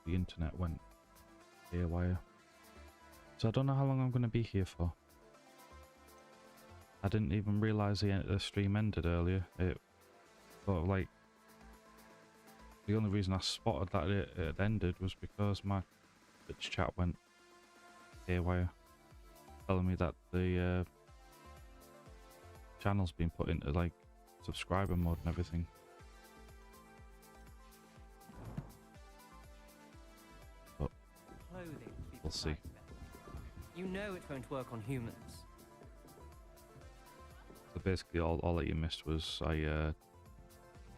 the internet went haywire. So I don't know how long I'm going to be here for. I didn't even realise the stream ended earlier. It sort of like... The only reason I spotted that it had ended was because my Twitch chat went haywire, telling me that the channel's been put into like subscriber mode and everything. But we'll see. You know it won't work on humans. So basically all that you missed was I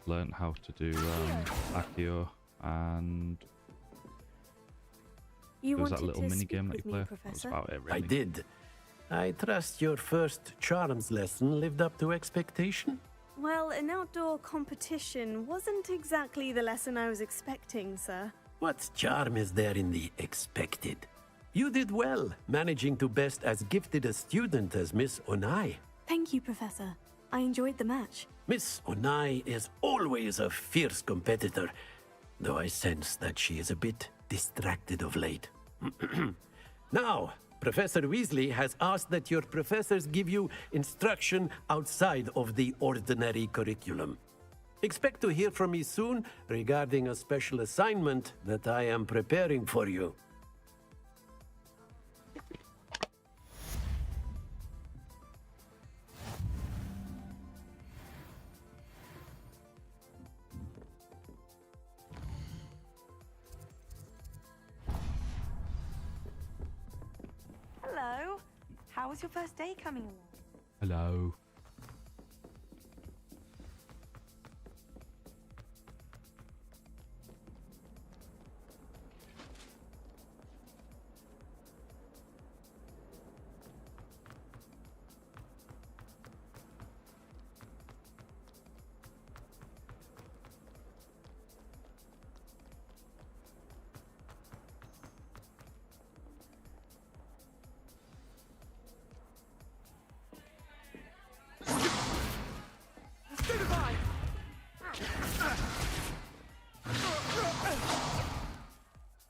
learned how to do Accio, and there was that little mini game that you play. That was about it, really. I did. I trust your first charms lesson lived up to expectation? Well, an outdoor competition wasn't exactly the lesson I was expecting, sir. What charm is there in the expected? You did well, managing to best as gifted a student as Miss Onai. Thank you, Professor. I enjoyed the match. Miss Onai is always a fierce competitor, though I sense that she is a bit distracted of late. Now, Professor Weasley has asked that your professors give you instruction outside of the ordinary curriculum. Expect to hear from me soon regarding a special assignment that I am preparing for you. Hello. How was your first day coming along? Hello.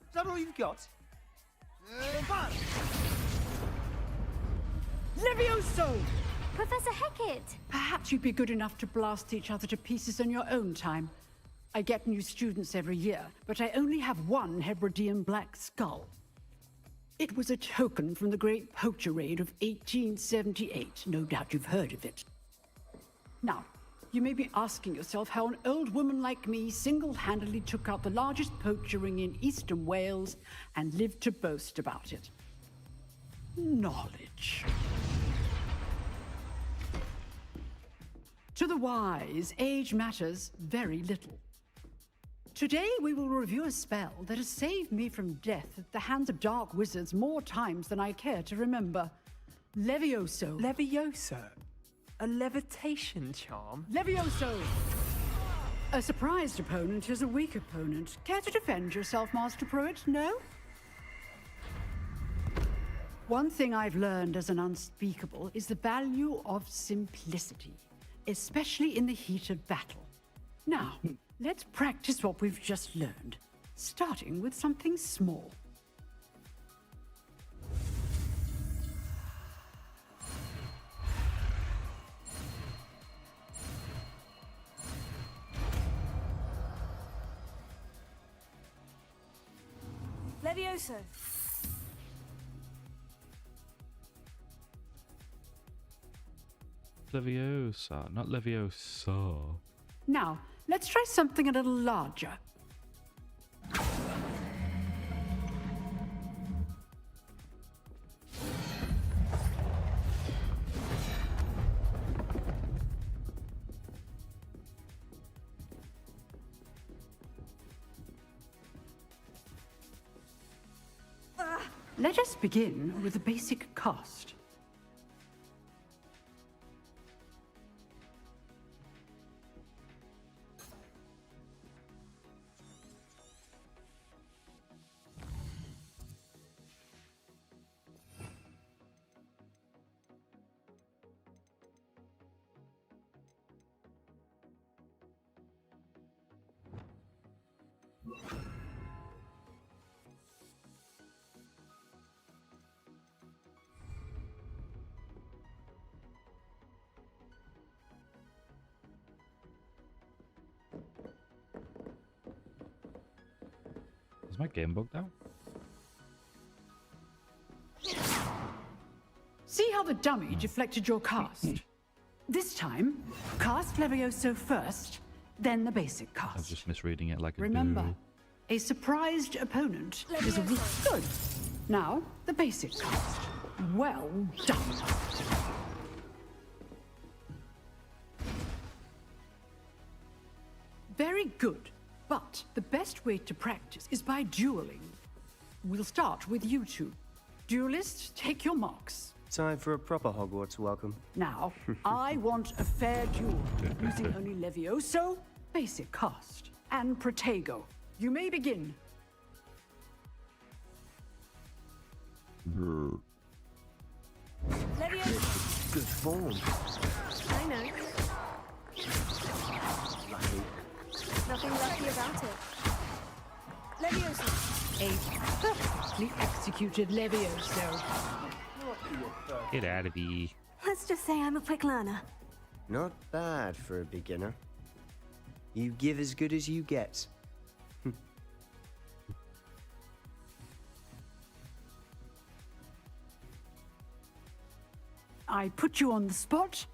Is that all you've got? Levioso! Professor Hecat! Perhaps you'd be good enough to blast each other to pieces in your own time. I get new students every year, but I only have one Hebridean black skull. It was a token from the Great Poacher Raid of 1878. No doubt you've heard of it. Now, you may be asking yourself how an old woman like me single-handedly took out the largest poacher ring in eastern Wales and lived to boast about it. Knowledge. To the wise, age matters very little. Today we will review a spell that has saved me from death at the hands of dark wizards more times than I care to remember. Levioso. Levioso? A levitation charm? Levioso! A surprised opponent is a weak opponent. Care to defend yourself, Master Pruitt? No? One thing I've learned as an unspeakable is the value of simplicity, especially in the heat of battle. Now, let's practice what we've just learned, starting with something small. Levioso. Leviosa, not Leviosa. Now, let's try something a little larger. Let us begin with the basic cast. Is my game bugged out? See how the dummy deflected your cast? This time, cast Levioso first, then the basic I was cast. just misreading it like a Remember, guru. a surprised opponent is a weak. Good. Now, the basic cast. Well done. Very good. But the best way to practice is by dueling. We'll start with you two. Duelists, take your marks. Time for a proper Hogwarts welcome. Now, I want a fair duel, using only Levioso, basic cast, and Protego. You may begin. Leviosa. Good form. I know. Lucky. Nothing lucky about it. Leviosa. A perfectly executed Levioso. Get out of here. Let's just say I'm a quick learner. Not bad for a beginner. You give as good as you get. I put you on the spot,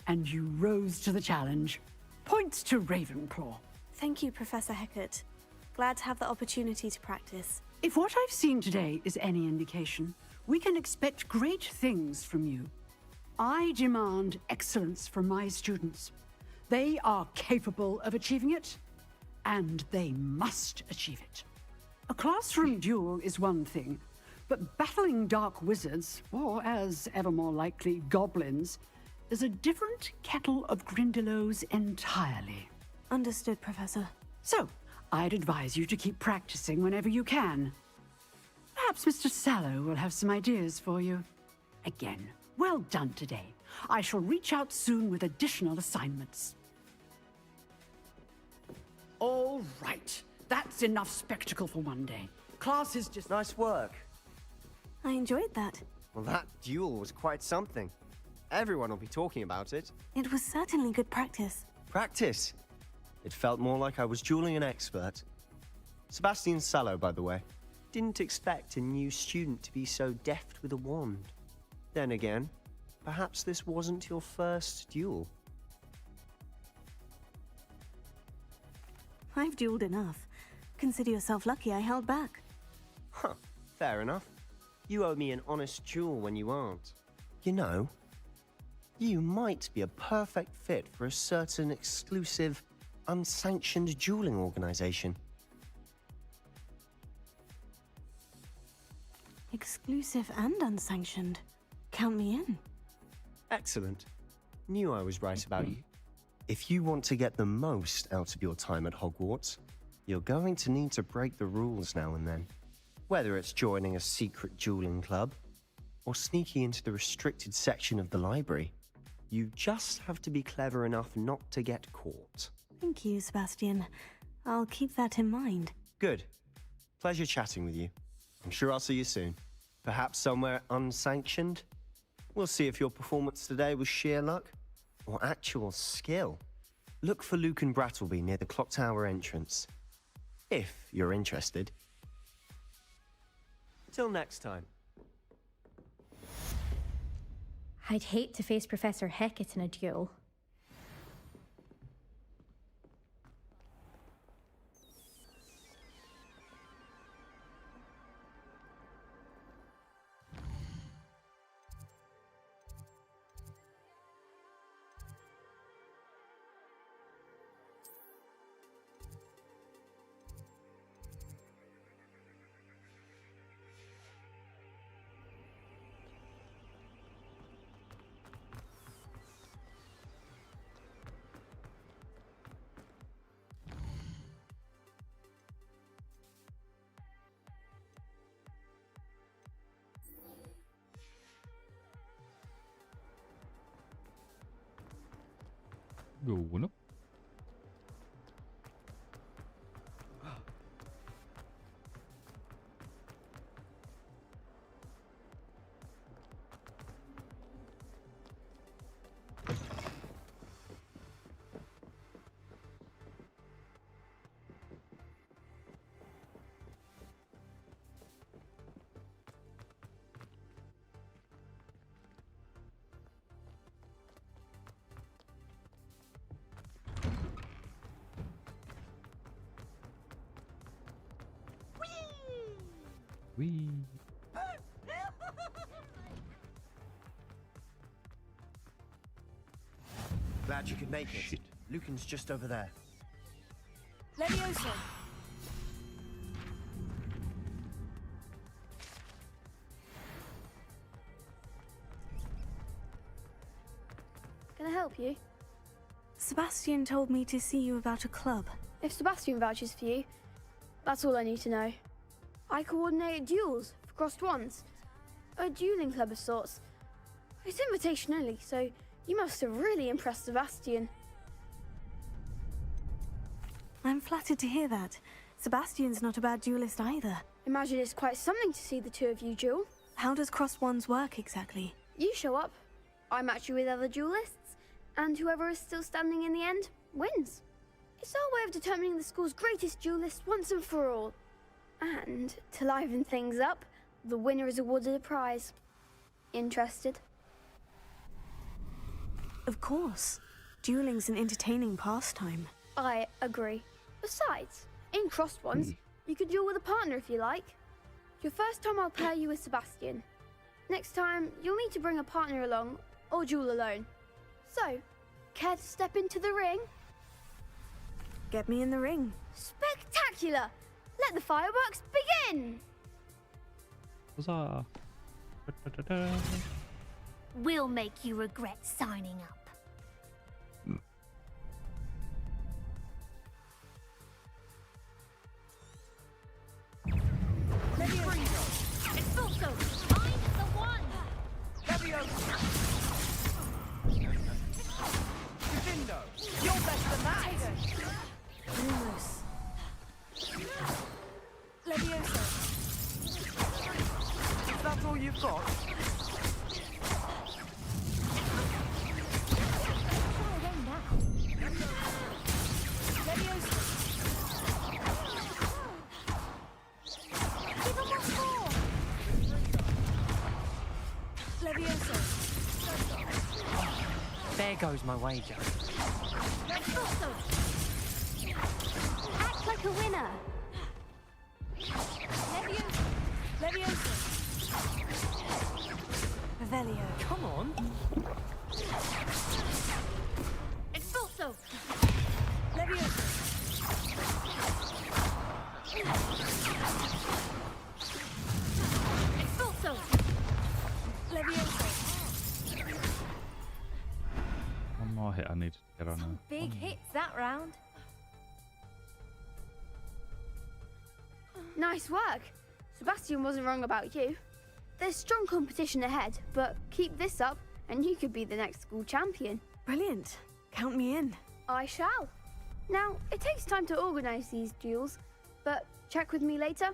and you rose to the challenge. Points to Ravenclaw. Thank you, Professor Hecat. Glad to have the opportunity to practice. If what I've seen today is any indication, we can expect great things from you. I demand excellence from my students. They are capable of achieving it, and they must achieve it. A classroom duel is one thing, but battling dark wizards, or as ever more likely, goblins, is a different kettle of Grindylows entirely. Understood, Professor. So, I'd advise you to keep practicing whenever you can. Perhaps Mr. Sallow will have some ideas for you. Again, well done today. I shall reach out soon with additional assignments. All right. That's enough spectacle for one day. Class is just... Nice work. I enjoyed that. Well, that duel was quite something. Everyone will be talking about it. It was certainly good practice. Practice. It felt more like I was dueling an expert. Sebastian Sallow, by the way. Didn't expect a new student to be so deft with a wand. Then again, perhaps this wasn't your first duel. I've dueled enough. Consider yourself lucky I held back. Huh, fair enough. You owe me an honest duel when you aren't. You know, you might be a perfect fit for a certain exclusive, unsanctioned dueling organization. Exclusive and unsanctioned. Count me in. Excellent. Knew I was right about you. If you want to get the most out of your time at Hogwarts, you're going to need to break the rules now and then. Whether it's joining a secret dueling club, or sneaking into the restricted section of the library, you just have to be clever enough not to get caught. Thank you, Sebastian. I'll keep that in mind. Good. Pleasure chatting with you. I'm sure I'll see you soon. Perhaps somewhere unsanctioned? We'll see if your performance today was sheer luck or actual skill. Look for Luke and Brattleby near the clock tower entrance, if you're interested. Till next time. I'd hate to face Professor Hecat in a duel. Going up. Wee. Glad you could make it. Shit. Lucan's just over there. Levioso. Can I help you? Sebastian told me to see you about a club. If Sebastian vouches for you, that's all I need to know. I coordinate duels for crossed ones. A dueling club of sorts. It's invitation only, so you must have really impressed Sebastian. I'm flattered to hear that. Sebastian's not a bad duelist either. Imagine it's quite something to see the two of you duel. How does crossed ones work exactly? You show up, I match you with other duelists, and whoever is still standing in the end wins. It's our way of determining the school's greatest duelist once and for all. And to liven things up, the winner is awarded a prize. Interested? Of course. Dueling's an entertaining pastime. I agree. Besides, in crossed ones, you could duel with a partner if you like. Your first time I'll pair you with Sebastian. Next time, you'll need to bring a partner along, or duel alone. So, care to step into the ring? Get me in the ring. Spectacular! Let the fireworks begin! Huzzah. Da-da-da-da. We'll make you regret signing up. Expulso! I'm the one! Defendo! You're better than that! Lumos. Levioso. Is that all you've got? Try them now. Levioso. Give them what for! Levioso. There goes my wager. Expulso! Act like a winner! Levioso. Levioso. Revelio. Come on! Expulso! Levioso. Expulso! Levioso. One more hit I need to get on Some big hits that round. Nice work. Sebastian wasn't wrong about you. There's strong competition ahead, but keep this up and you could be the next school champion. Brilliant. Count me in. I shall. Now, it takes time to organise these duels, but check with me later.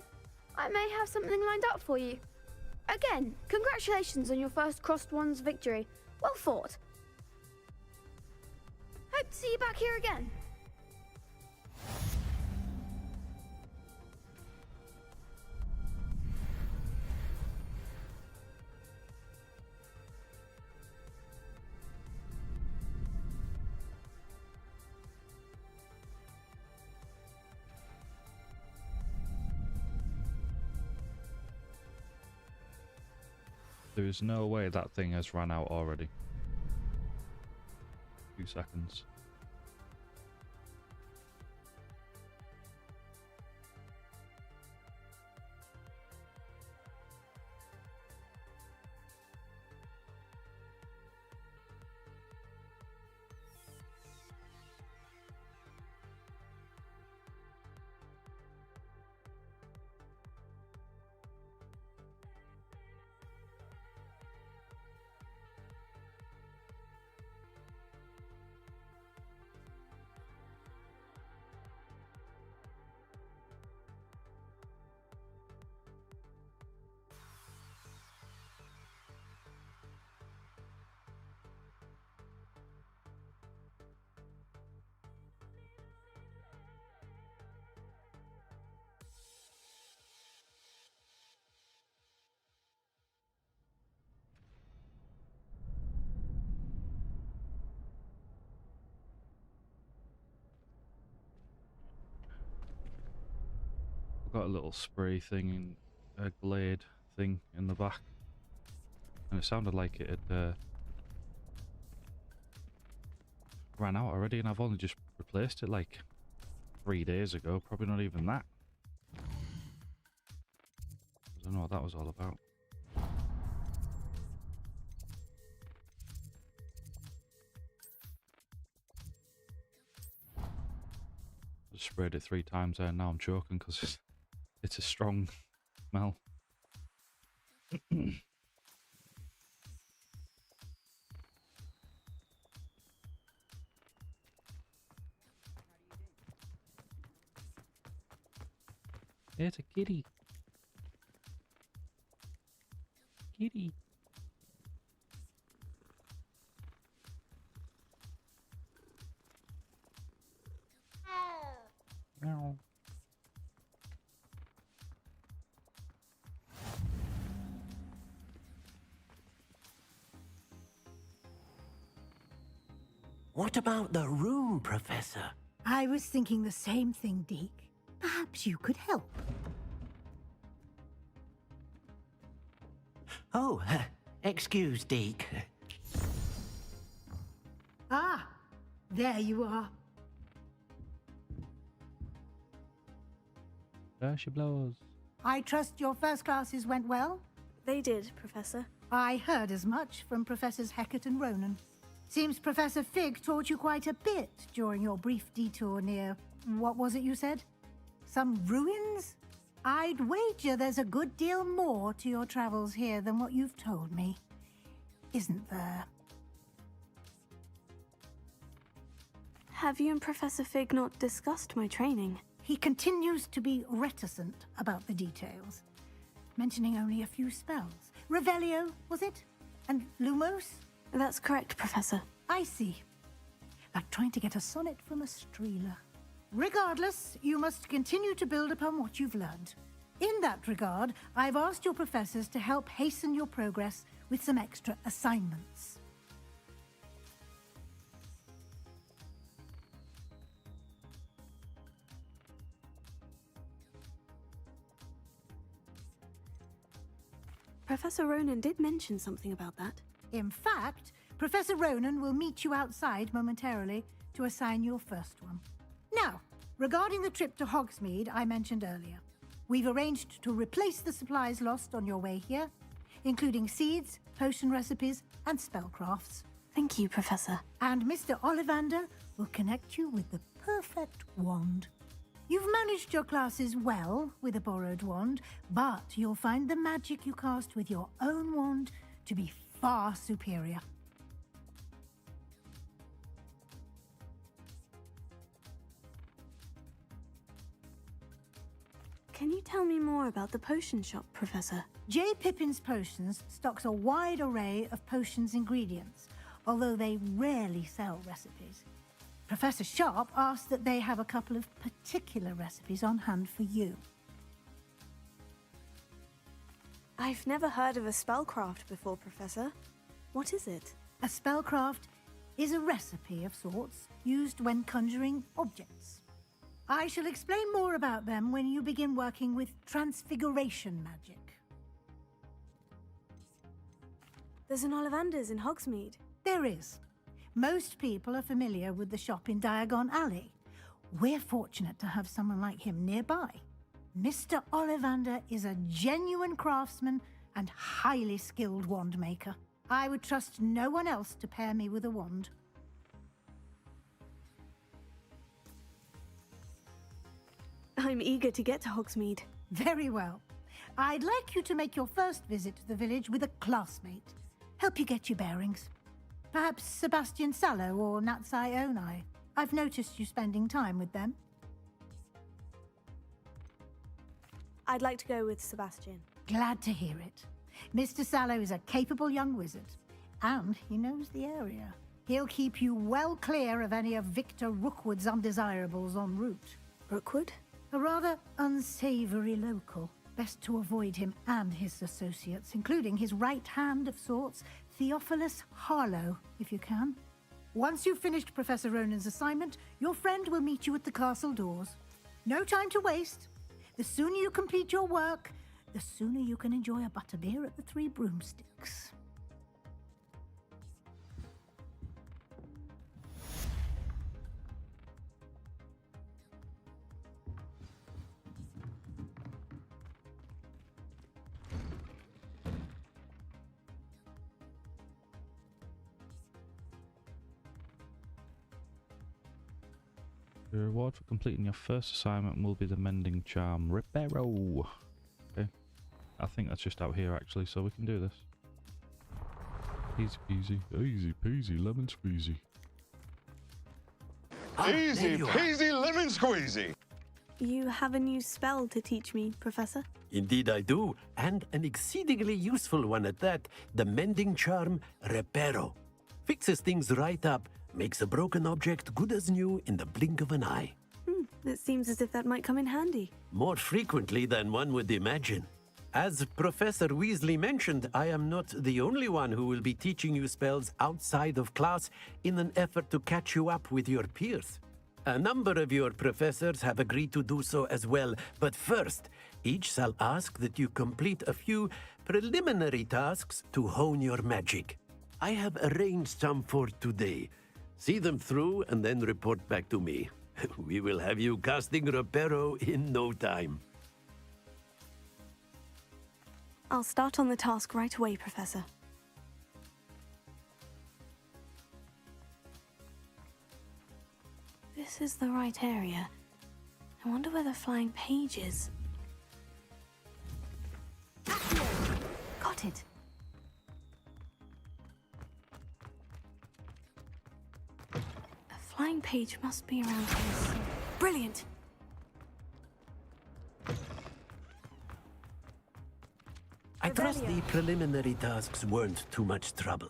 I may have something lined up for you. Again, congratulations on your first crossed ones victory. Well fought. Hope to see you back here again. There is no way that thing has run out already. 2 seconds. Got a little spray thing a glade thing in the back, and it sounded like it had ran out already, and I've only just replaced it like 3 days ago, probably not even that. I don't know what that was all about. I just sprayed it 3 times there and now I'm choking because it's a strong smell. It's a kitty. Kitty. Meow. What about the room, Professor? I was thinking the same thing, Deke. Perhaps you could help. Oh, excuse, Deke. Ah, there you are. There she blows. I trust your first classes went well? They did, Professor. I heard as much from Professors Hecat and Ronan. Seems Professor Fig taught you quite a bit during your brief detour near... what was it you said? Some ruins? I'd wager there's a good deal more to your travels here than what you've told me. Isn't there? Have you and Professor Fig not discussed my training? He continues to be reticent about the details, mentioning only a few spells. Revelio, was it? And Lumos? That's correct, Professor. I see. Like trying to get a sonnet from a streeler. Regardless, you must continue to build upon what you've learned. In that regard, I've asked your professors to help hasten your progress with some extra assignments. Professor Ronan did mention something about that. In fact, Professor Ronan will meet you outside momentarily to assign your first one. Now, regarding the trip to Hogsmeade I mentioned earlier, we've arranged to replace the supplies lost on your way here, including seeds, potion recipes, and spellcrafts. Thank you, Professor. And Mr. Ollivander will connect you with the perfect wand. You've managed your classes well with a borrowed wand, but you'll find the magic you cast with your own wand to be far superior. Can you tell me more about the potion shop, Professor? J. Pippin's Potions stocks a wide array of potions ingredients, although they rarely sell recipes. Professor Sharp asked that they have a couple of particular recipes on hand for you. I've never heard of a spellcraft before, Professor. What is it? A spellcraft is a recipe of sorts used when conjuring objects. I shall explain more about them when you begin working with transfiguration magic. There's an Ollivander's in Hogsmeade. There is. Most people are familiar with the shop in Diagon Alley. We're fortunate to have someone like him nearby. Mr. Ollivander is a genuine craftsman and highly skilled wand maker. I would trust no one else to pair me with a wand. I'm eager to get to Hogsmeade. Very well. I'd like you to make your first visit to the village with a classmate. Help you get your bearings. Perhaps Sebastian Sallow or Natsai Onai. I've noticed you spending time with them. I'd like to go with Sebastian. Glad to hear it. Mr. Sallow is a capable young wizard, and he knows the area. He'll keep you well clear of any of Victor Rookwood's undesirables en route. Rookwood? A rather unsavory local. Best to avoid him and his associates, including his right hand of sorts, Theophilus Harlow, if you can. Once you've finished Professor Ronan's assignment, your friend will meet you at the castle doors. No time to waste. The sooner you complete your work, the sooner you can enjoy a butterbeer at the Three Broomsticks. The reward for completing your first assignment will be the mending charm Reparo. Okay. I think that's just out here actually, so we can do this. Easy peasy, easy peasy, lemon squeezy. Easy peasy lemon squeezy. You have a new spell to teach me, Professor? Indeed I do, and an exceedingly useful one at that. The mending charm Reparo. Fixes things right up, makes a broken object good as new in the blink of an eye. It seems as if that might come in handy. More frequently than one would imagine. As Professor Weasley mentioned, I am not the only one who will be teaching you spells outside of class in an effort to catch you up with your peers. A number of your professors have agreed to do so as well, but first, each shall ask that you complete a few preliminary tasks to hone your magic. I have arranged some for today. See them through and then report back to me. We will have you casting Reparo in no time. I'll start on the task right away, Professor. This is the right area. I wonder where the flying page is. Got it. A flying page must be around here. Brilliant! I trust the preliminary tasks weren't too much trouble.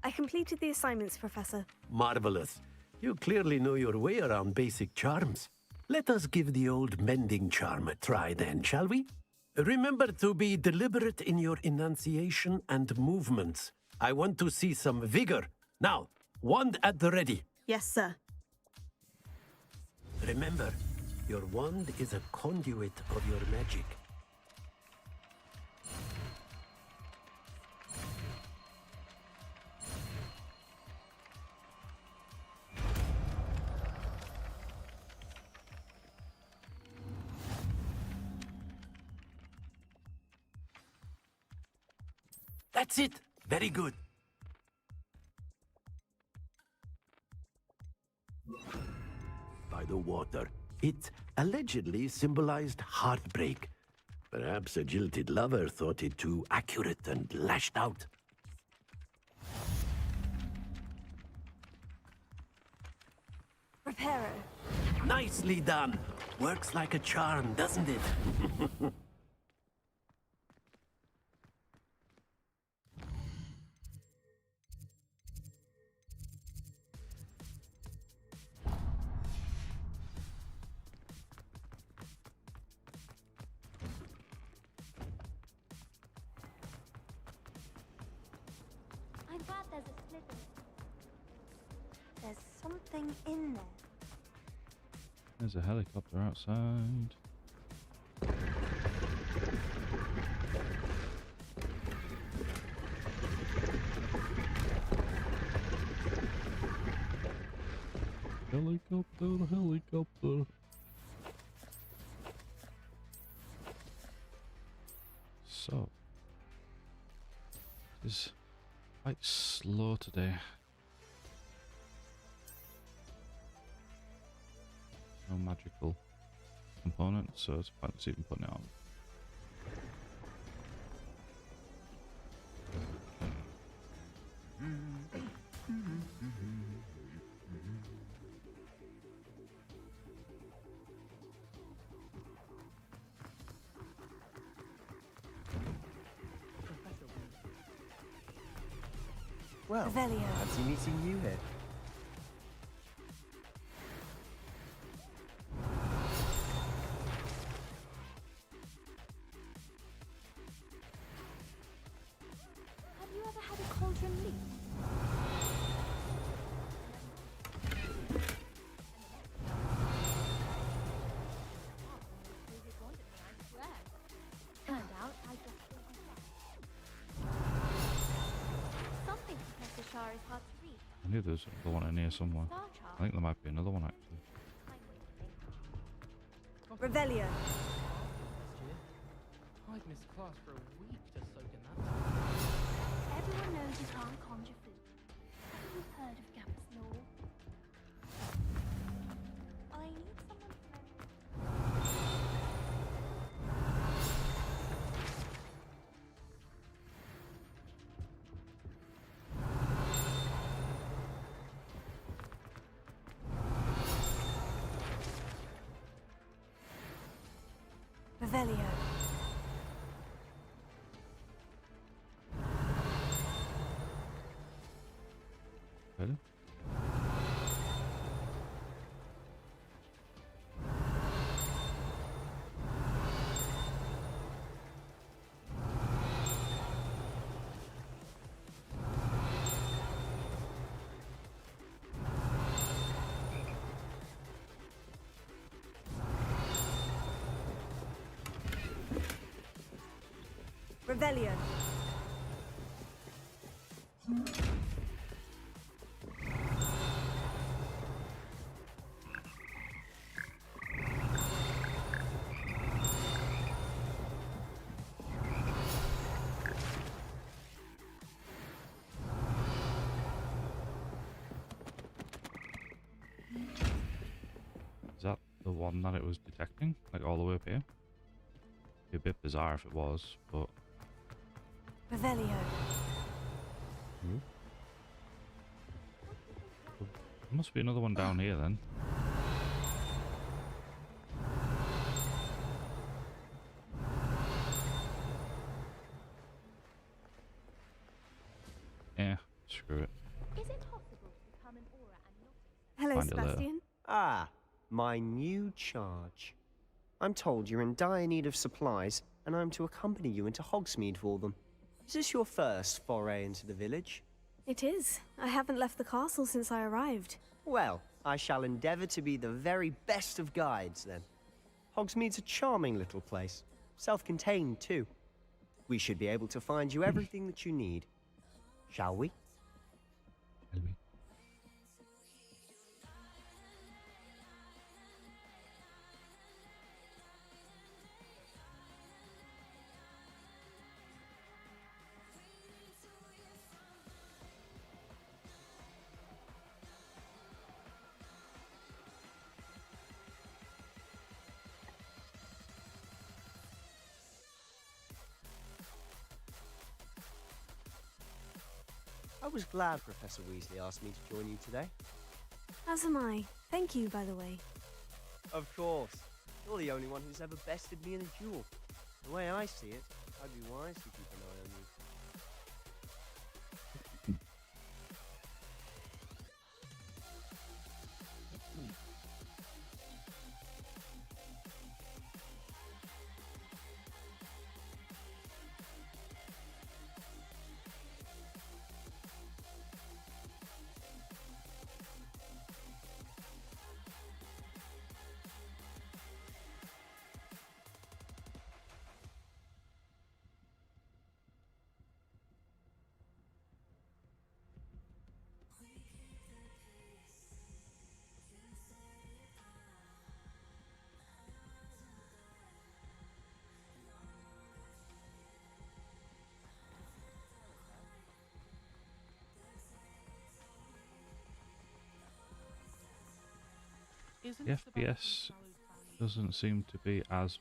I completed the assignments, Professor. Marvelous. You clearly know your way around basic charms. Let us give the old mending charm a try then, shall we? Remember to be deliberate in your enunciation and movements. I want to see some vigor. Now, wand at the ready. Yes, sir. Remember, your wand is a conduit of your magic. That's it. Very good. By the water. It allegedly symbolized heartbreak. Perhaps a jilted lover thought it too accurate and lashed out. Reparo. Nicely done. Works like a charm, doesn't it? I'm glad there's a slit in it. There's something in there. There's a helicopter outside. Helicopter, helicopter. So, it's quite slow today. No magical component, so it's pointless even putting it on. Well, fancy meeting you here. Have you ever had a cauldron leak? I knew there was another one in here somewhere. I think there might be another one actually. Revelio. I've missed class for a week just soaking that. Everyone knows you can't conjure food. Have you heard of Gabba's law? I need someone from Revelio. Really? Revelio. Is that the one that it was detecting? Like all the way up here? Be a bit bizarre if it was, but... Revelio. Hmm? There must be another one down here then. Yeah, screw it. Is it possible to become an aura and not Hello, Find it later. Sebastian. Ah, my new charge. I'm told you're in dire need of supplies, and I'm to accompany you into Hogsmeade for them. Is this your first foray into the village? It is. I haven't left the castle since I arrived. Well, I shall endeavour to be the very best of guides, then. Hogsmeade's a charming little place. Self-contained, too. We should be able to find you everything that you need. Shall we? I was glad Professor Weasley asked me to join you today. As am I. Thank you, by the way. Of course. You're the only one who's ever bested me in a duel. The way I see it, I'd be wise to keep an eye on you. The FPS doesn't seem to be as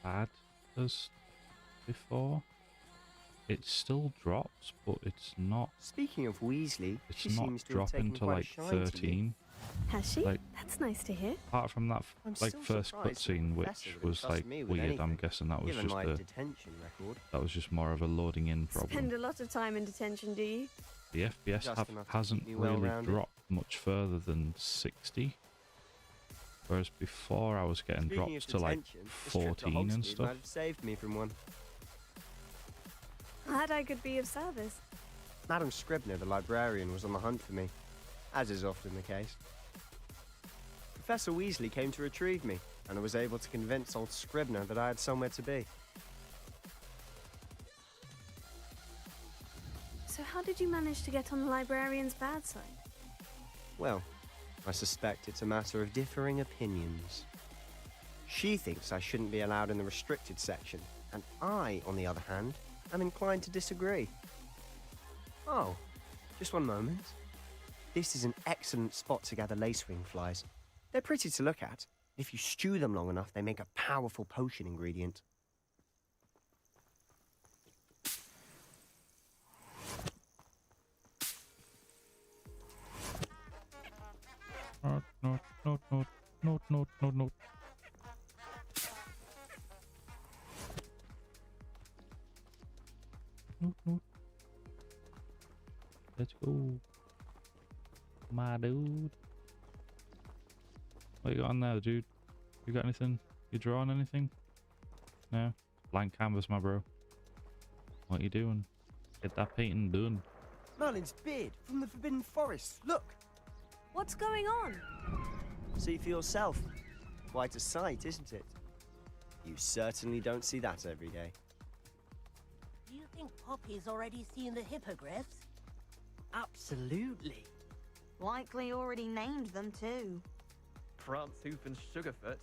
bad as before. It still drops, but it's not. Speaking of Weasley, It's she not seems to have dropping taken to quite a like shine to you. 13. Has she? Like, That's nice to hear. apart from that I'm like still first surprised that cutscene, the which professor would was entrust like me with weird. I'm anything, guessing that was given just my a detention record. that was just more of a loading in problem. Spend a lot of time in detention, do you? The FPS Just enough to hasn't keep me really well-rounded. dropped much further than 60. Whereas before I was getting Speaking drops of to like detention, this trip to 14 and Hogsmeade stuff. might have saved me from one. Glad I could be of service. Madam Scribner, the librarian, was on the hunt for me, as is often the case. Professor Weasley came to retrieve me, and I was able to convince old Scribner that I had somewhere to be. So how did you manage to get on the librarian's bad side? Well, I suspect it's a matter of differing opinions. She thinks I shouldn't be allowed in the restricted section, and I, on the other hand, am inclined to disagree. Oh, just one moment. This is an excellent spot to gather lacewing flies. They're pretty to look at. If you stew them long enough, they make a powerful potion ingredient. Note. Note. Let's go. My dude. What you got on there, dude? You got anything? You drawing anything? No? Blank canvas, my bro. What you doing? Get that painting done. Merlin's beard from the Forbidden Forest. Look! What's going on? See for yourself. Quite a sight, isn't it? You certainly don't see that every day. Do you think Poppy's already seen the hippogriffs? Absolutely. Likely already named them too. Prantshoof and Sugarfoot.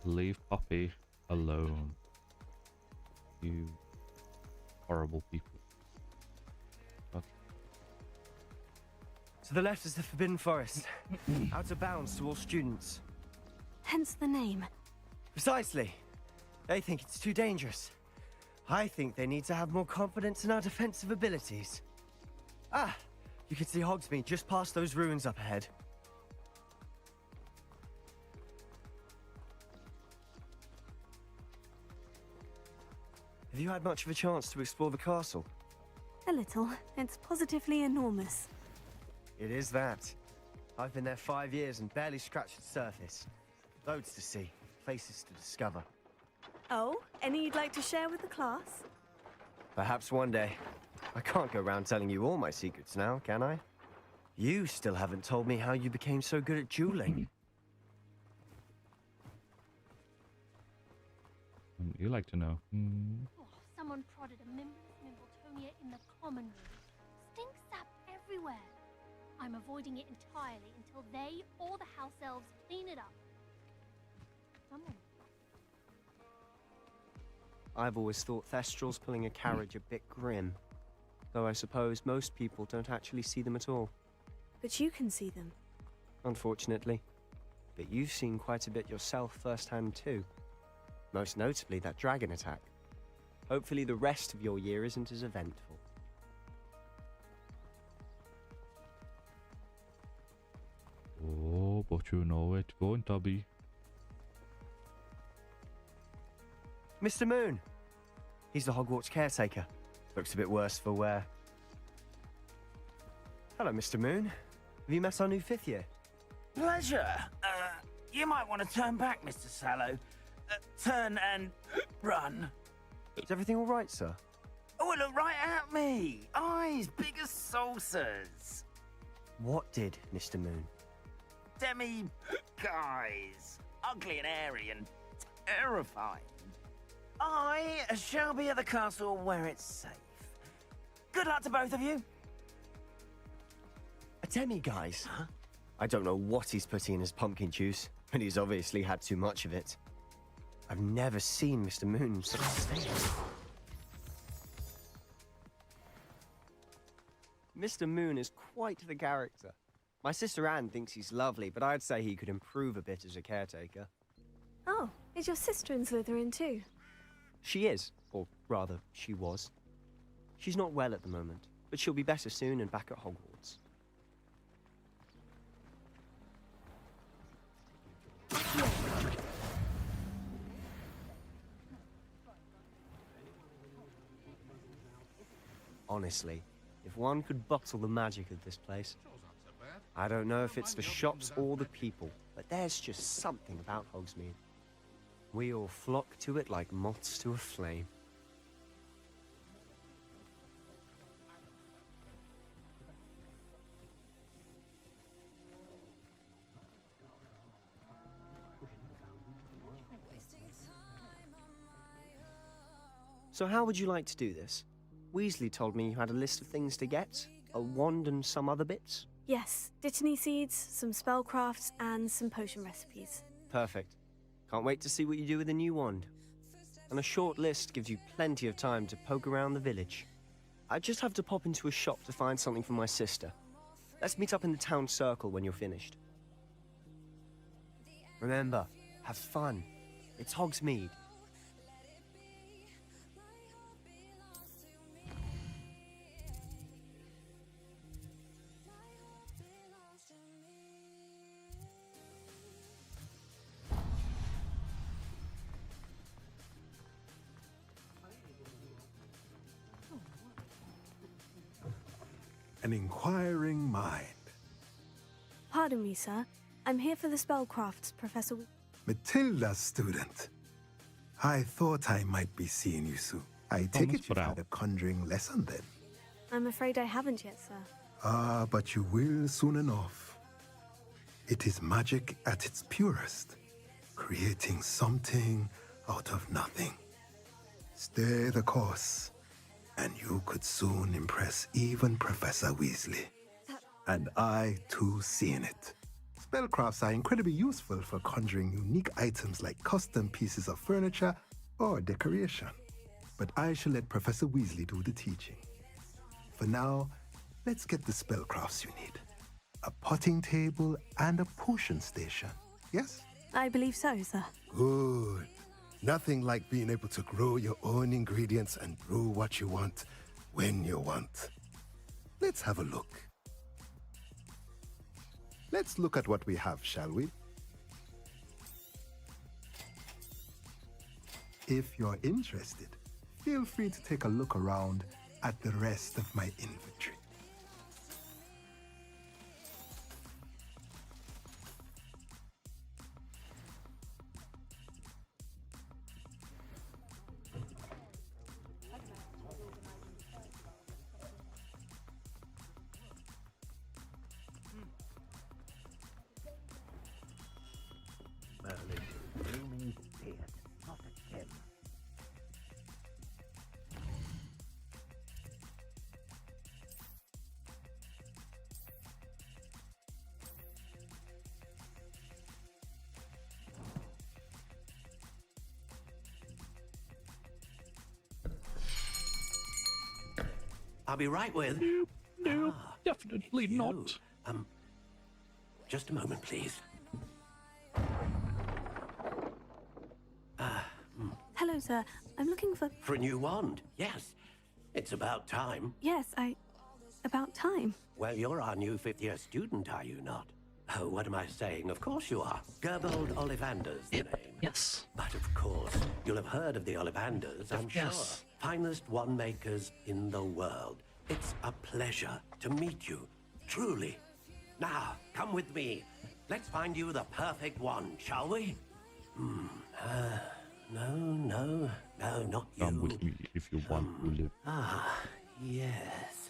Leave Poppy alone. You horrible people. God. To the left is the Forbidden Forest. Out of bounds to all students. Hence the name. Precisely. They think it's too dangerous. I think they need to have more confidence in our defensive abilities. Ah, you can see Hogsmeade just past those ruins up ahead. Have you had much of a chance to explore the castle? A little. It's positively enormous. It is that. I've been there 5 years and barely scratched the surface. Loads to see, places to discover. Oh, any you'd like to share with the class? Perhaps one day. I can't go around telling you all my secrets now, can I? You still haven't told me how you became so good at dueling. You like to know. Oh, someone prodded a Mimbless Mimbletonia in the common room. Stink sap everywhere. I'm avoiding it entirely until they or the house elves clean it up. Come on. I've always thought Thestrals pulling a carriage a bit grim. Though I suppose most people don't actually see them at all. But you can see them. Unfortunately. But you've seen quite a bit yourself firsthand too. Most notably that dragon attack. Hopefully the rest of your year isn't as eventful. Oh, but you know it. Go on, Toby. Mr. Moon! He's the Hogwarts caretaker. Looks a bit worse for wear. Hello, Mr. Moon. Have you met our new 5th year? Pleasure. You might want to turn back, Mr. Sallow. Turn and run. Is everything all right, sir? Oh, look right at me. Eyes big as saucers. What did, Mr. Moon? Guys. Ugly and airy and terrifying. I shall be at the castle where it's safe. Good luck to both of you. A demi-guise? Huh? I don't know what he's putting in his pumpkin juice, but he's obviously had too much of it. I've never seen Mr. Moon in such a state. Mr. Moon is quite the character. My sister Anne thinks he's lovely, but I'd say he could improve a bit as a caretaker. Oh, is your sister in Slytherin too? She is, or rather, she was. She's not well at the moment, but she'll be better soon and back at Hogwarts. Honestly, if one could bottle the magic of this place. I don't know if it's the shops or the people, but there's just something about Hogsmeade. We all flock to it like moths to a flame. So how would you like to do this? Weasley told me you had a list of things to get. A wand and some other bits? Yes, dittany seeds, some spellcrafts, and some potion recipes. Perfect. Can't wait to see what you do with the new wand. And a short list gives you plenty of time to poke around the village. I just have to pop into a shop to find something for my sister. Let's meet up in the town circle when you're finished. Remember, have fun. It's Hogsmeade. An inquiring mind. Pardon me, sir. I'm here for the spellcrafts, Professor. Matilda's student. I thought I might be seeing you soon. I take it you've had a conjuring lesson then. I'm afraid I haven't yet, sir. Ah, but you will soon enough. It is magic at its purest, creating something out of nothing. Stay the course, and you could soon impress even Professor Weasley. And I, too, seeing it. Spellcrafts are incredibly useful for conjuring unique items like custom pieces of furniture or decoration. But I shall let Professor Weasley do the teaching. For now, let's get the spellcrafts you need. A potting table and a potion station, yes? I believe so, sir. Good. Nothing like being able to grow your own ingredients and brew what you want when you want. Let's have a look. Let's look at what we have, shall we? If you're interested, feel free to take a look around at the rest of my inventory. I'll be right with. No, definitely not. Just a moment, please. Hello, sir. I'm looking for... For a new wand, yes. It's about time. Yes, about time. Well, you're our new fifth-year student, are you not? Oh, what am I saying? Of course you are. Gerbold Ollivander's the name. Yes. But of course, you'll have heard of the Ollivanders, I'm sure. Finest wand makers in the world. It's a pleasure to meet you, truly. Now, come with me. Let's find you the perfect wand, shall we? No, not you. Come with me if you want to live. Yes.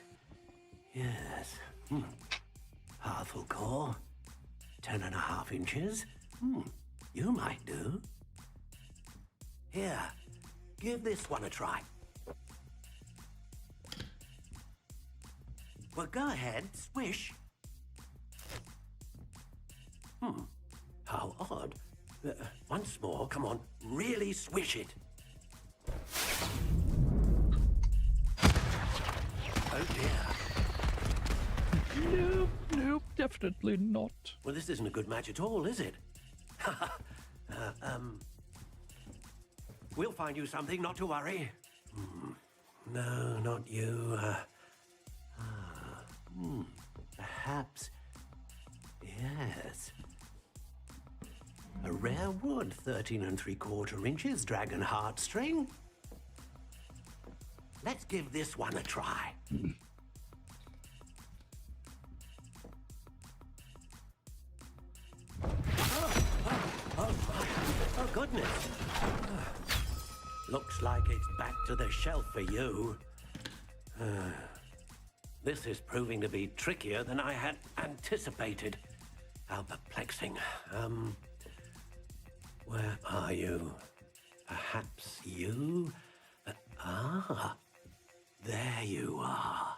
Powerful core. 10.5 inches. You might do. Here, give this one a try. Well, go ahead, swish. How odd. Once more, come on, really swish it. Oh dear. No, definitely not. Well, this isn't a good match at all, is it? We'll find you something, not to worry. No, not you. Perhaps. Yes. A rare wood, 13 3/4 inches, dragon heartstring. Let's give this one a try. Oh, goodness. Looks like it's back to the shelf for you. This is proving to be trickier than I had anticipated. How perplexing. Where are you? Perhaps you? There you are.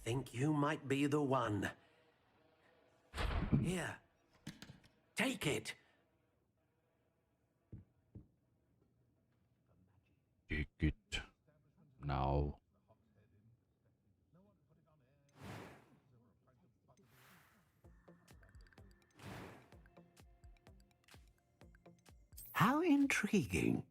think you might be the one. Here. Take it. Take it. Now. How intriguing.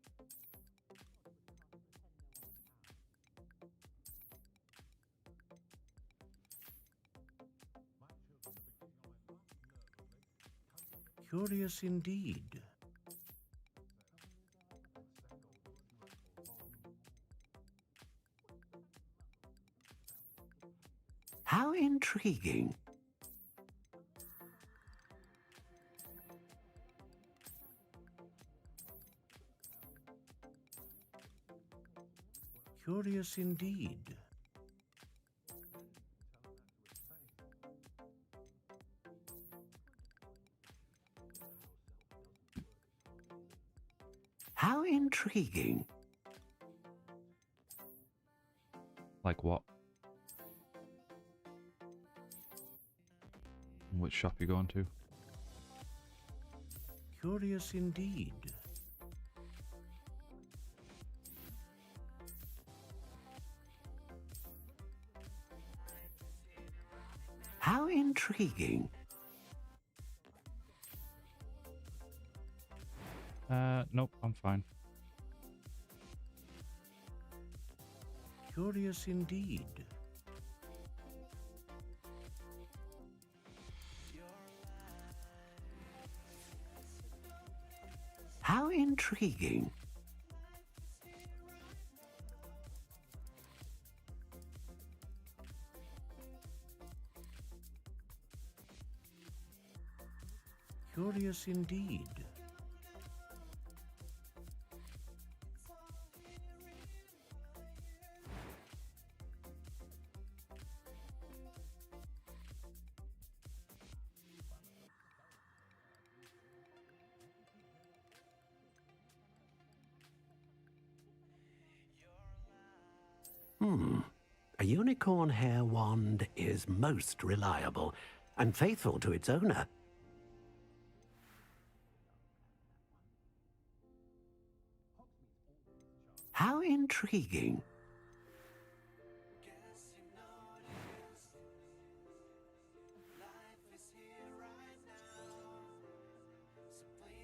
Curious indeed. How intriguing. Curious indeed. How intriguing. Like what? Which shop you going to? Curious indeed. How intriguing. Nope, I'm fine. Curious indeed. How intriguing. Curious indeed. A unicorn hair wand is most reliable and faithful to its owner. How intriguing.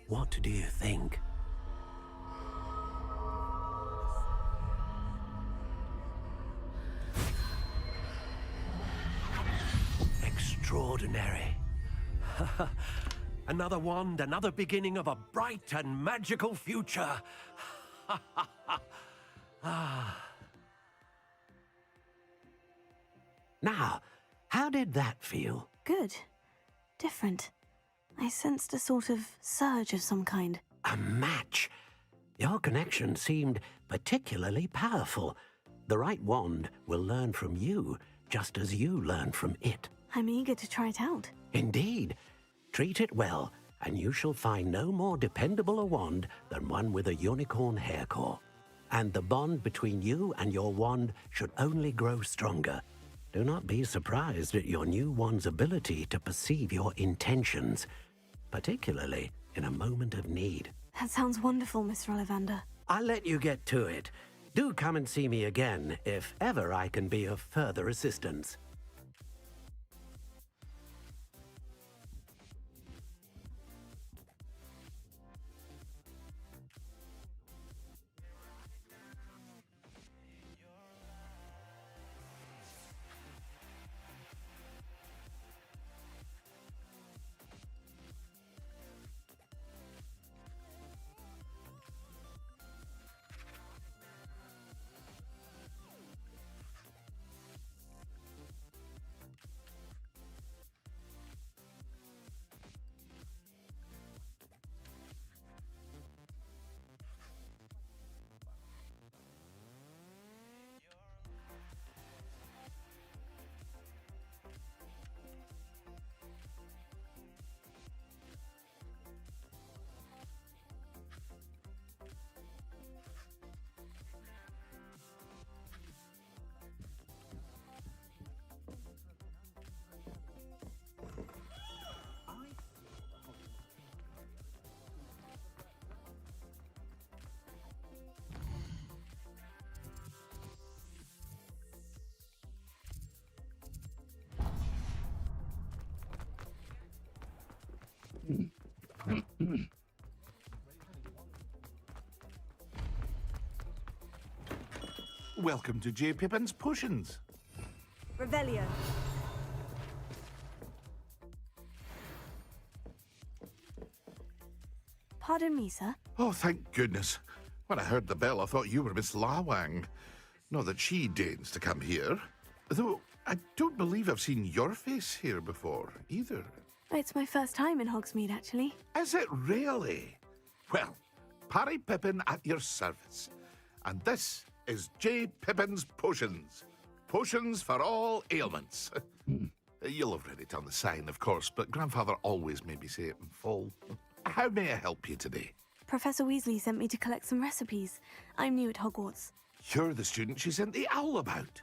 What do you think? Extraordinary. Another wand, another beginning of a bright and magical future. Now, how did that feel? Good. Different. I sensed a sort of surge of some kind. A match. Your connection seemed particularly powerful. The right wand will learn from you, just as you learn from it. I'm eager to try it out. Indeed. Treat it well, and you shall find no more dependable a wand than one with a unicorn hair core. And the bond between you and your wand should only grow stronger. Do not be surprised at your new wand's ability to perceive your intentions, particularly in a moment of need. That sounds wonderful, Mr. Ollivander. I'll let you get to it. Do come and see me again if ever I can be of further assistance. Welcome to J. Pippin's Potions. Revelio. Pardon me, sir. Oh, thank goodness. When I heard the bell, I thought you were Miss Lawang. Not that she deigns to come here. Though I don't believe I've seen your face here before, either. It's my first time in Hogsmeade, actually. Is it really? Well, Parry Pippin at your service. And this is J. Pippin's Potions. Potions for all ailments. You'll have read it on the sign, of course, but Grandfather always made me say it in full. How may I help you today? Professor Weasley sent me to collect some recipes. I'm new at Hogwarts. You're the student she sent the owl about.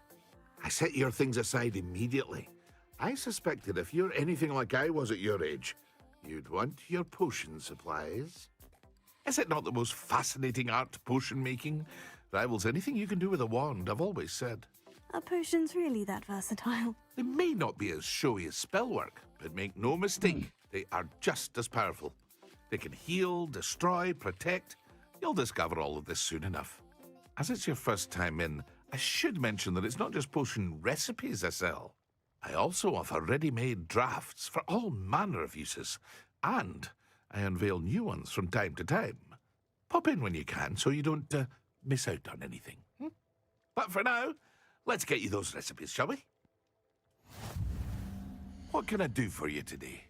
I set your things aside immediately. I suspected if you're anything like I was at your age, you'd want your potion supplies. Is it not the most fascinating art, potion making? Rivals anything you can do with a wand, I've always said. Are potions really that versatile? They may not be as showy as spellwork, but make no mistake, they are just as powerful. They can heal, destroy, protect. You'll discover all of this soon enough. As it's your first time in, I should mention that it's not just potion recipes I sell. I also offer ready-made drafts for all manner of uses, and I unveil new ones from time to time. Pop in when you can so you don't miss out on anything. But for now, let's get you those recipes, shall we? What can I do for you today?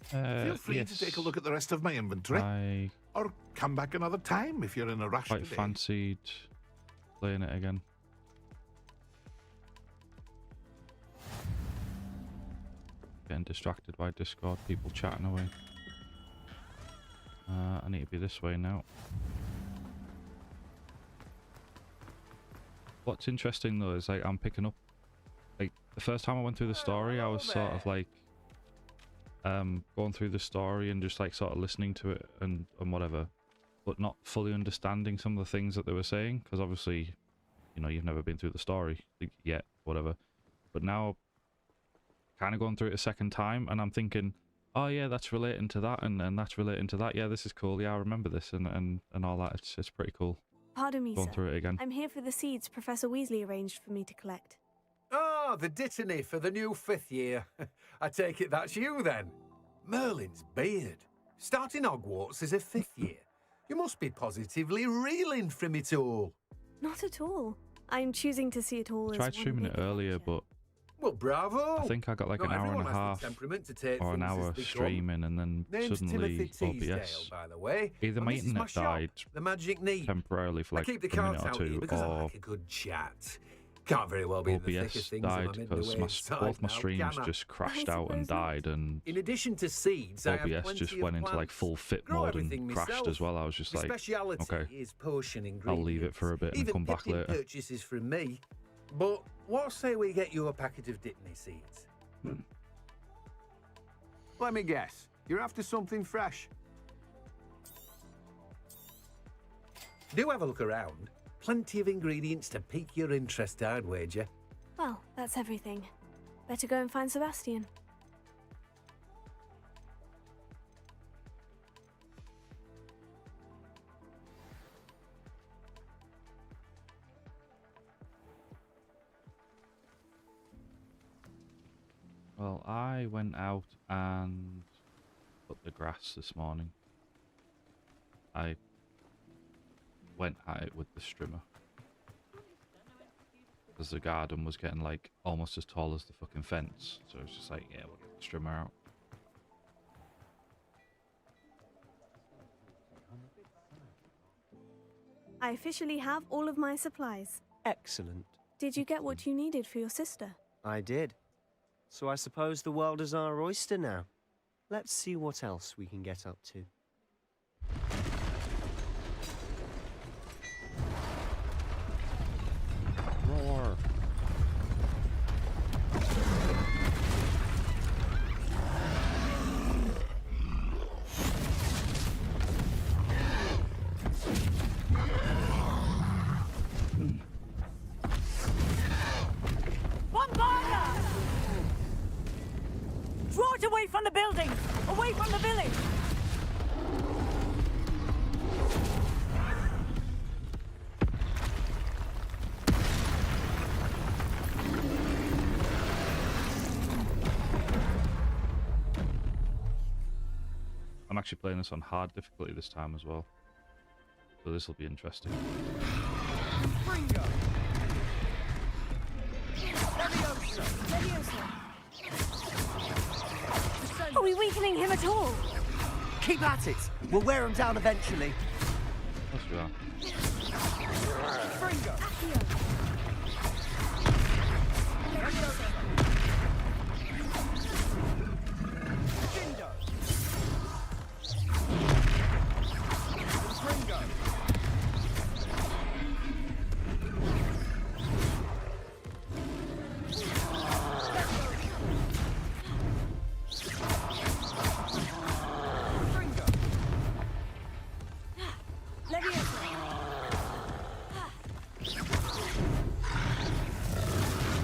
Feel free to take a look at the rest of my inventory. Or come back another time if you're in a rush Quite today. fancied playing it again. Getting distracted by Discord, people chatting away. I need to be this way now. What's interesting though is like I'm picking up, like the first time I went through the story, I was sort of like going through the story and just like sort of listening to it and whatever, but not fully understanding some of the things that they were saying, because obviously, you know, you've never been through the story yet, whatever. But now, kind of going through it a second time, and I'm thinking, oh yeah, that's relating to that, and that's relating to that. Yeah, this is cool. Yeah, I remember this, and all that. It's pretty cool. Pardon me, Going sir. through it again. I'm here for the seeds Professor Weasley arranged for me to collect. Oh, the dittany for the new 5th year. I take it that's you then. Merlin's beard. Starting Hogwarts as a 5th year. You must be positively reeling from it all. Not at all. I'm choosing to see it all as Tried one streaming it big earlier, but Well, bravo. I think I got like Not an hour and a everyone has the half temperament to take or an things as hour they come. streaming, and then Name's suddenly Timothy OBS, Teasdale, by the way. either And my this is my internet shop, died the Magic Neep. temporarily for I like keep the a minute cards or out here two, because I or like a good chat. Can't very well be in the thick of OBS things if died I'm in because the way inside both my now, streams can I? just crashed out and died, and In addition to seeds, I have OBS plenty just of went into like plants. full fit Grow mode everything and crashed myself. as well. I was just My like, speciality okay, is potion I'll ingredients. leave it for a bit and Even come back Pippin later. purchases from me. But what say we get you a packet of Dittany seeds? Let me guess. You're after something fresh. Do have a look around. Plenty of ingredients to pique your interest, I'd wager. Well, that's everything. Better go and find Sebastian. Well, I went out and cut the grass this morning. I went at it with the strimmer, because the garden was getting like almost as tall as the fucking fence. So it was just like, yeah, we'll get the strimmer out. I officially have all of my supplies. Excellent. Did you get what you needed for your sister? I did. So I suppose the world is our oyster now. Let's see what else we can get up to. Roar. Bombarda! Draw it away from the building! Away from the village! I'm actually playing this on hard difficulty this time as well, so this will be interesting. Fringo! Are we weakening him at all? Keep at it. We'll wear him down eventually. Yes, we are. Fringo!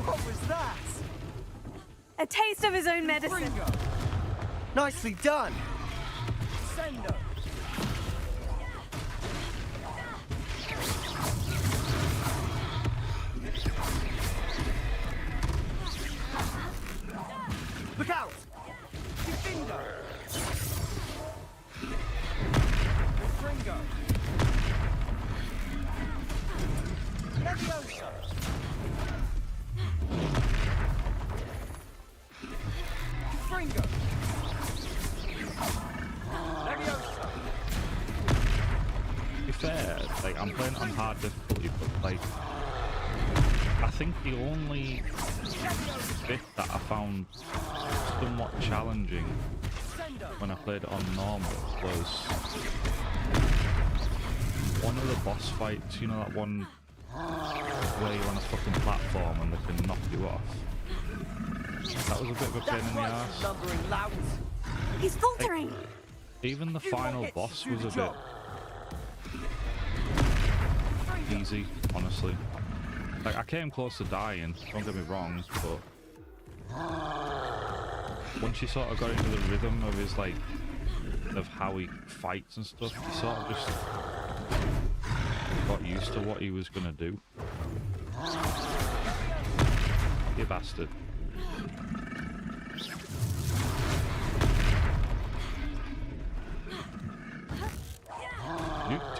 What was that? A taste of his own medicine. Nicely done. Sendo! Look out! Defendo! Fringo! Leviosa! Fringo! Leviosa! To be fair, like, I'm playing on hard difficulty, but like, I think the only bit that I found somewhat challenging when I played it on normal was one of the boss fights, you know, that one where you're on a fucking platform and they can knock you off. That was a bit of a pain in the ass. He's faltering. Even the final boss was a bit easy, honestly. Like, I came close to dying, don't get me wrong, but once you sort of got into the rhythm of his, like, of how he fights and stuff, you sort of just got used to what he was gonna do. You bastard. Nuked.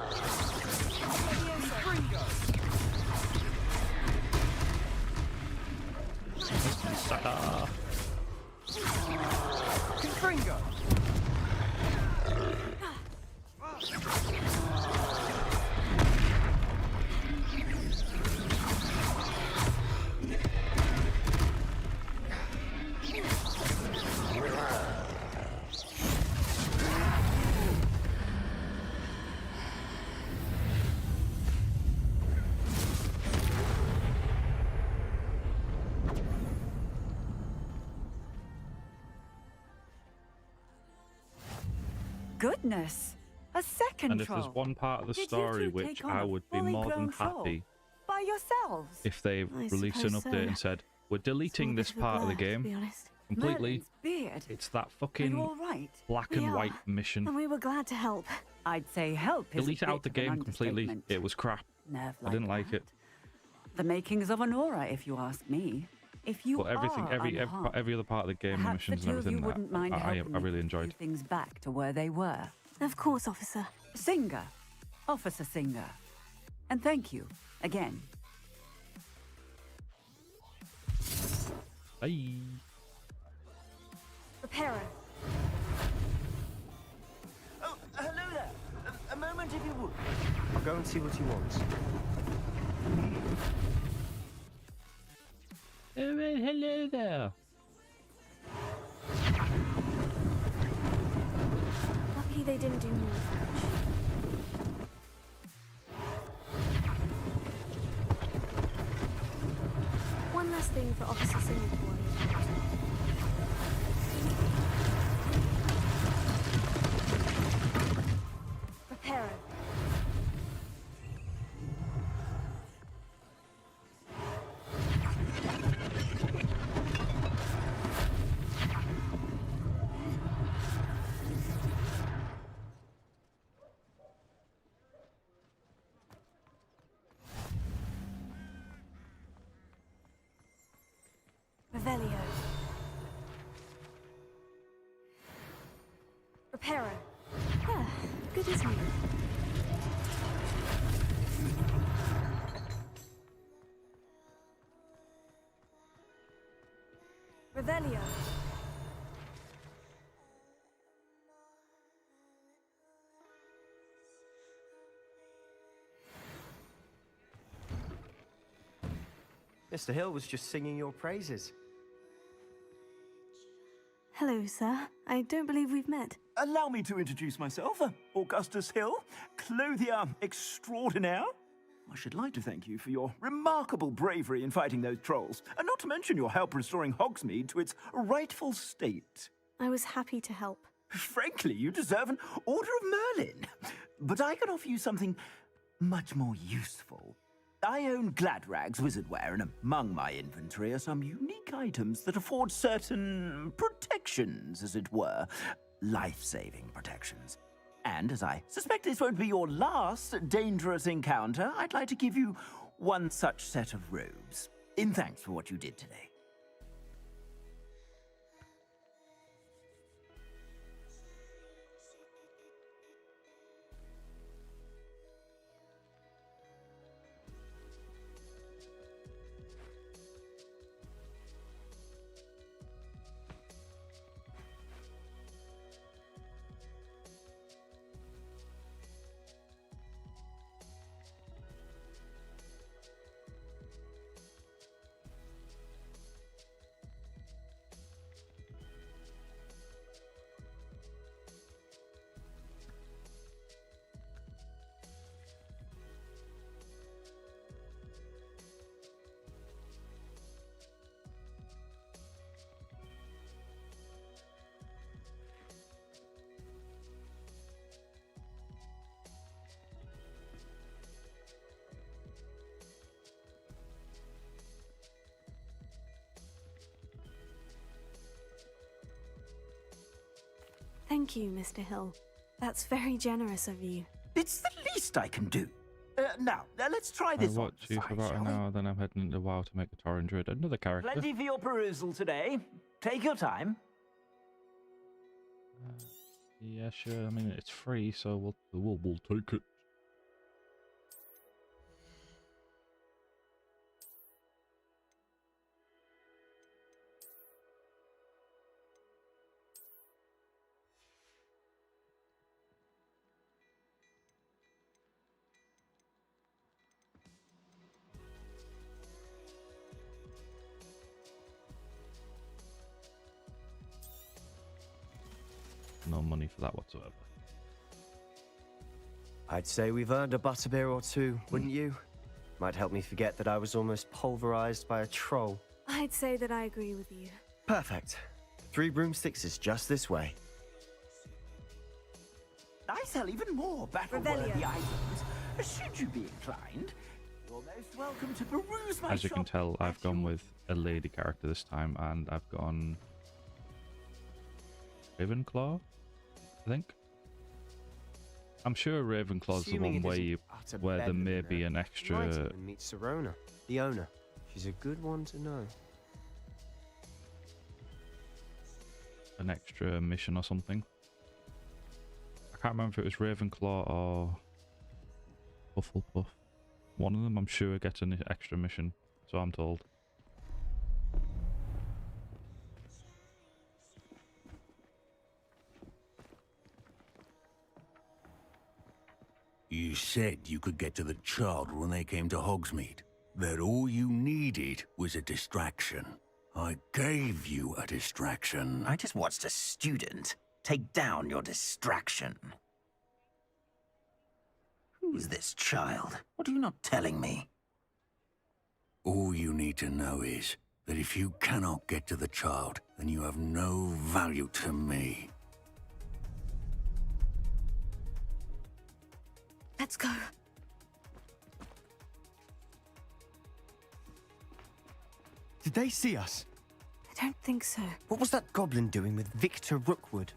Sucker. Fringo! Goodness, a second And if troll. there's one part of the Did you story two which take on I a would be fully more than grown troll? happy By yourselves? if they released an suppose update so. and said, we're deleting this part of the game completely. Merlin's beard. It's that Are fucking you all right? black and white mission. And we were glad to help. I'd say help is Delete a it out the bit of an game completely. understatement. It was crap. Nerve I didn't like it. The makings of an aura, if you ask me. If you But everything, are unharmed, every other part of the game, the perhaps the missions two and of you everything, wouldn't mind I helping really me enjoyed. put things back to where they were. Of course, officer. Singer, Officer Singer, and thank you again. Bye. Repairer. Oh, hello there. A moment if you would. go and see what he wants. Oh, well, hello there. Lucky they didn't do more damage. One last thing for Officer Singer to worry about. Reparo. Revelio. Reparo. Ah, good as new. Revelio. Mr. Hill was just singing your praises. Hello, sir. I don't believe we've met. Allow me to introduce myself, Augustus Hill, clothier extraordinaire. I should like to thank you for your remarkable bravery in fighting those trolls, and not to mention your help restoring Hogsmeade to its rightful state. I was happy to help. Frankly, you deserve an Order of Merlin. But I can offer you something much more useful. I own Gladrag's wizardware, and among my inventory are some unique items that afford certain protections, as it were. Life-saving protections. And as I suspect this won't be your last dangerous encounter, I'd like to give you one such set of robes, in thanks for what you did today. Thank you, Mr. Hill. That's very generous of you. It's the least I can do. Now, let's try I this on watched you for about an hour, then I'm heading into WoW to make a Torrendrid, another character. Plenty for your perusal today. Take your time. Yeah, sure. I mean, it's free, so we'll take it. No money for that whatsoever. I'd say we've earned a butterbeer or two, wouldn't you? Might help me forget that I was almost pulverized by a troll. I'd say that I agree with you. Perfect. 3 broomsticks is just this way. I sell even more battle-worthy items. Should you be inclined, you're most welcome to peruse my As you can shop tell, I've gone with a lady character this time, and I've gone Ravenclaw, I think. I'm sure Ravenclaw's the one where there may be an extra. Might even meet Serona, the owner. She's a good one to know. An extra mission or something. I can't remember if it was Ravenclaw or Hufflepuff. One of them, I'm sure, gets an extra mission, so I'm told. You said you could get to the child when they came to Hogsmeade. That all you needed was a distraction. I gave you a distraction. I just watched a student take down your distraction. Who's this child? What are you not telling me? All you need to know is that if you cannot get to the child, then you have no value to me. Let's go. Did they see us? I don't think so. What was that goblin doing with Victor Rookwood?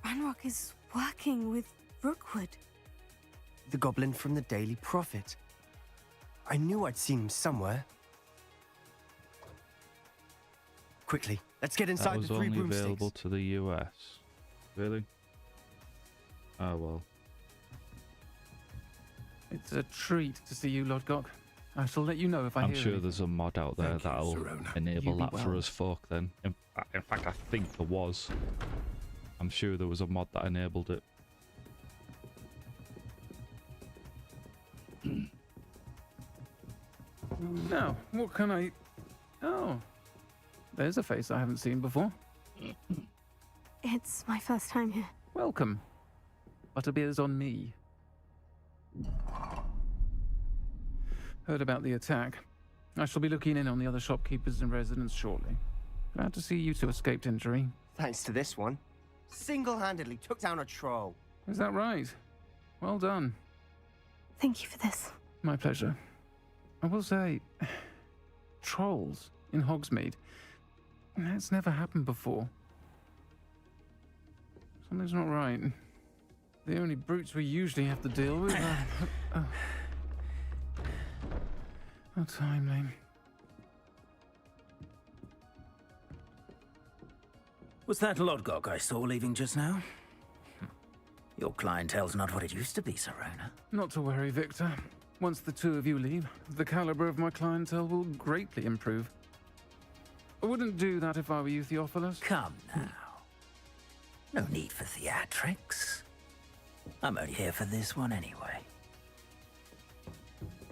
Ranrock is working with Rookwood. The goblin from the Daily Prophet. I knew I'd seen him somewhere. Quickly, let's get inside the 3 That was only broomsticks. available to the US. Really? Oh well. It's a treat to see you, Lodgok. I shall let you know if I I'm hear sure anything. there's a mod out there Thank you, that'll Sirona. enable You be that for well. us folk then. In fact, I think there was. I'm sure there was a mod that enabled it. Now, what can I... Oh, there's a face I haven't seen before. It's my first time here. Welcome. Butterbeer's on me. Heard about the attack. I shall be looking in on the other shopkeepers and residents shortly. Glad to see you two escaped injury. Thanks to this one. Single-handedly took down a troll. Is that right? Well done. Thank you for this. My pleasure. I will say, trolls in Hogsmeade. That's never happened before. Something's not right. The only brutes we usually have to deal with are... How timely. Was that Lodgok I saw leaving just now? Your clientele's not what it used to be, Sirona. Not to worry, Victor. Once the two of you leave, the caliber of my clientele will greatly improve. I wouldn't do that if I were you, Theophilus. Come now. No need for theatrics. I'm only here for this one anyway.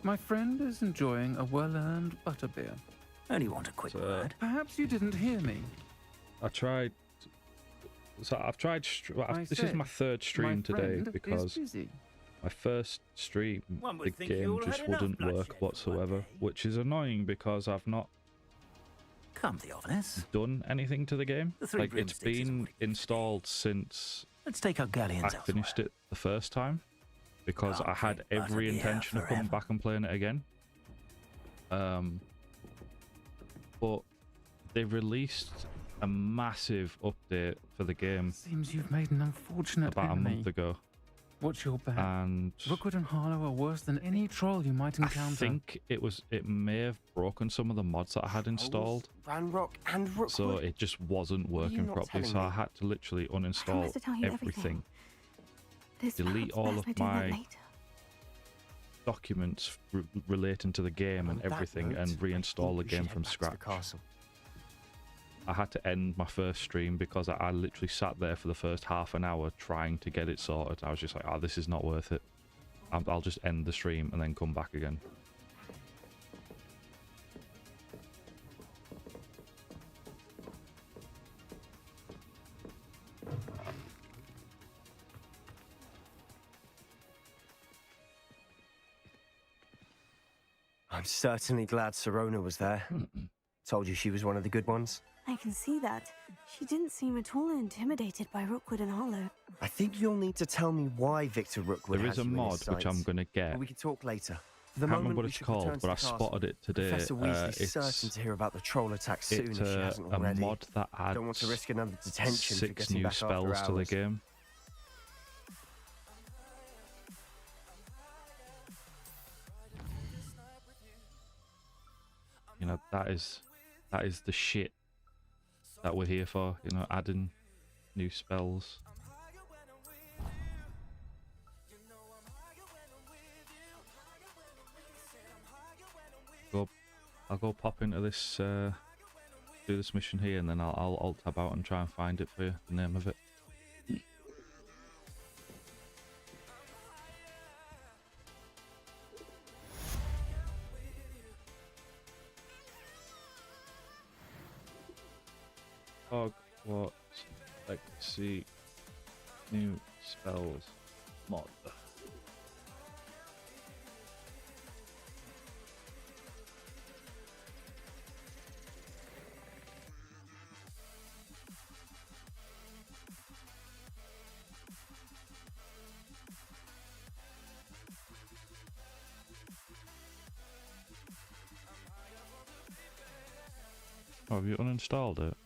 My friend is enjoying a well-earned butterbeer. Only want a quick word. Perhaps you didn't hear me. I tried. So I've tried. This is my third stream today because my first stream One the would think you game all just had enough wouldn't work bloodshed for one whatsoever, which is annoying because I've not Come, Theophilus. done anything to the game. The 3 Like it's broomsticks is been installed since Let's take our galleons I finished it the first time because I had every intention of coming back and playing it again. But they released a massive update for the game Seems you've made an unfortunate about a enemy. month ago. What's your bet? And Rookwood and Harlow are worse than any troll you might encounter. I think it may have broken some of the mods that I had installed. Ranrock and Rookwood. So it just wasn't working not properly. telling So me? I had to literally promised uninstall to tell you everything. It's Delete perhaps all best of I do that my later. documents relating to the game and On that everything note, and I reinstall think the we game should from head back to the scratch. castle. I had to end my first stream because I literally sat there for the first half an hour trying to get it sorted. I was just like, oh, this is not worth it. I'll just end the stream and then come back again. I'm certainly glad Sirona was there. Told you she was one of the good ones. I can see that. She didn't seem at all intimidated by Rookwood and Harlow. I think you'll need to tell me why Victor Rookwood There has is a you in mod his which I'm sights. going to get. But we can talk later. For I the can't moment, remember what we it's should return called, to but I the castle. spotted it today. Professor Weasley's certain to hear about the troll attack soon if she hasn't a already. mod that adds Don't want to risk another detention for 6 getting new back after spells to the hours. game. You know, that is the shit that we're here for, you know, adding new spells. I'll go pop into this, do this mission here, and then I'll alt tab out and try and find it for you, the name of it. Hogwarts Legacy new spells mod. Oh, have you uninstalled it?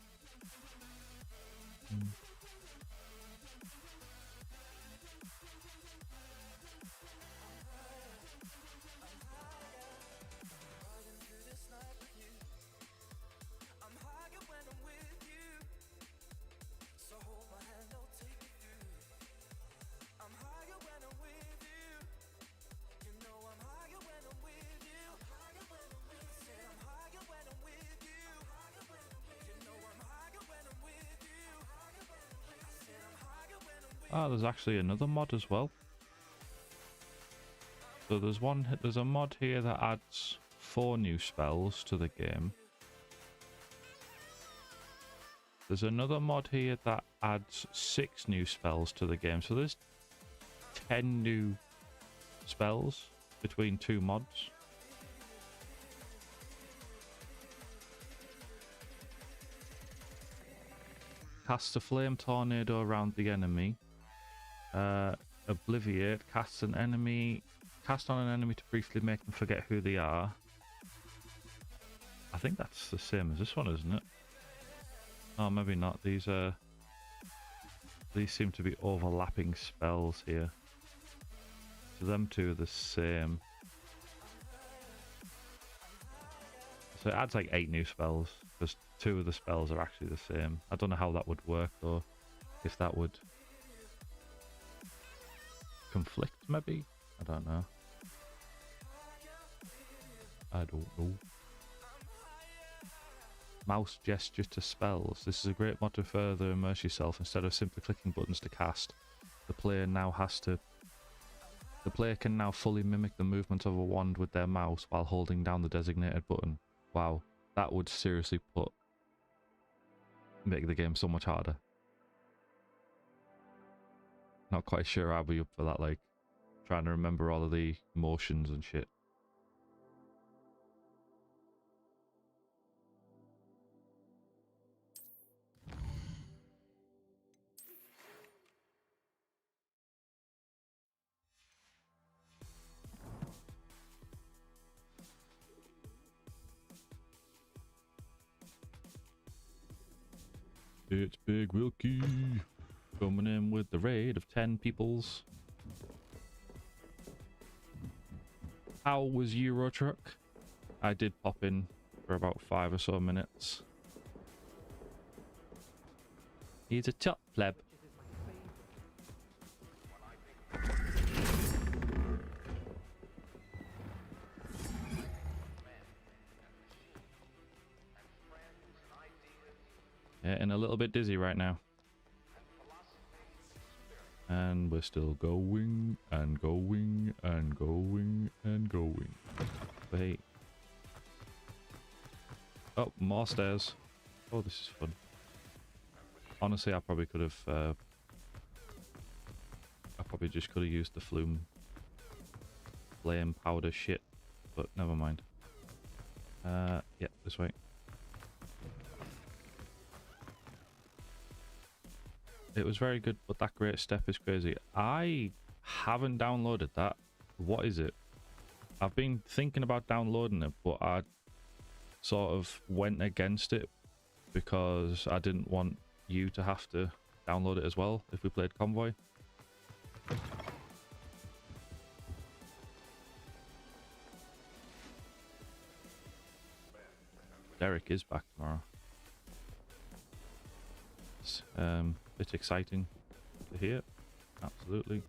Ah, there's actually another mod as well. So there's a mod here that adds 4 new spells to the game. There's another mod here that adds 6 new spells to the game. So there's 10 new spells between 2 mods. Cast a flame tornado around the enemy. Obliviate, cast on an enemy to briefly make them forget who they are. I think that's the same as this one, isn't it? Oh, maybe not. These seem to be overlapping spells here. So them two are the same. So it adds like 8 new spells, because 2 of the spells are actually the same. I don't know how that would work, though. If that would conflict, maybe? I don't know. I don't know. Mouse gesture to spells. This is a great mod to further immerse yourself. Instead of simply clicking buttons to cast, the player can now fully mimic the movement of a wand with their mouse while holding down the designated button. Wow, that would seriously make the game so much harder. Not quite sure I'll be up for that, like, trying to remember all of the motions and shit. It's Big Wilkie coming in with the raid of 10 peoples. How was Euro Truck? I did pop in for about 5 or so minutes. He's a top pleb. Getting a little bit dizzy right now. And we're still going and going and going and going. Wait. Oh, more stairs. Oh, this is fun. Honestly, I probably could have... I probably just could have used the flame powder shit. But never mind. Yeah, this way. It was very good, but that great step is crazy. I haven't downloaded that. What is it? I've been thinking about downloading it, but I sort of went against it because I didn't want you to have to download it as well if we played Convoy. Derek is back tomorrow. It's bit exciting to hear. Absolutely.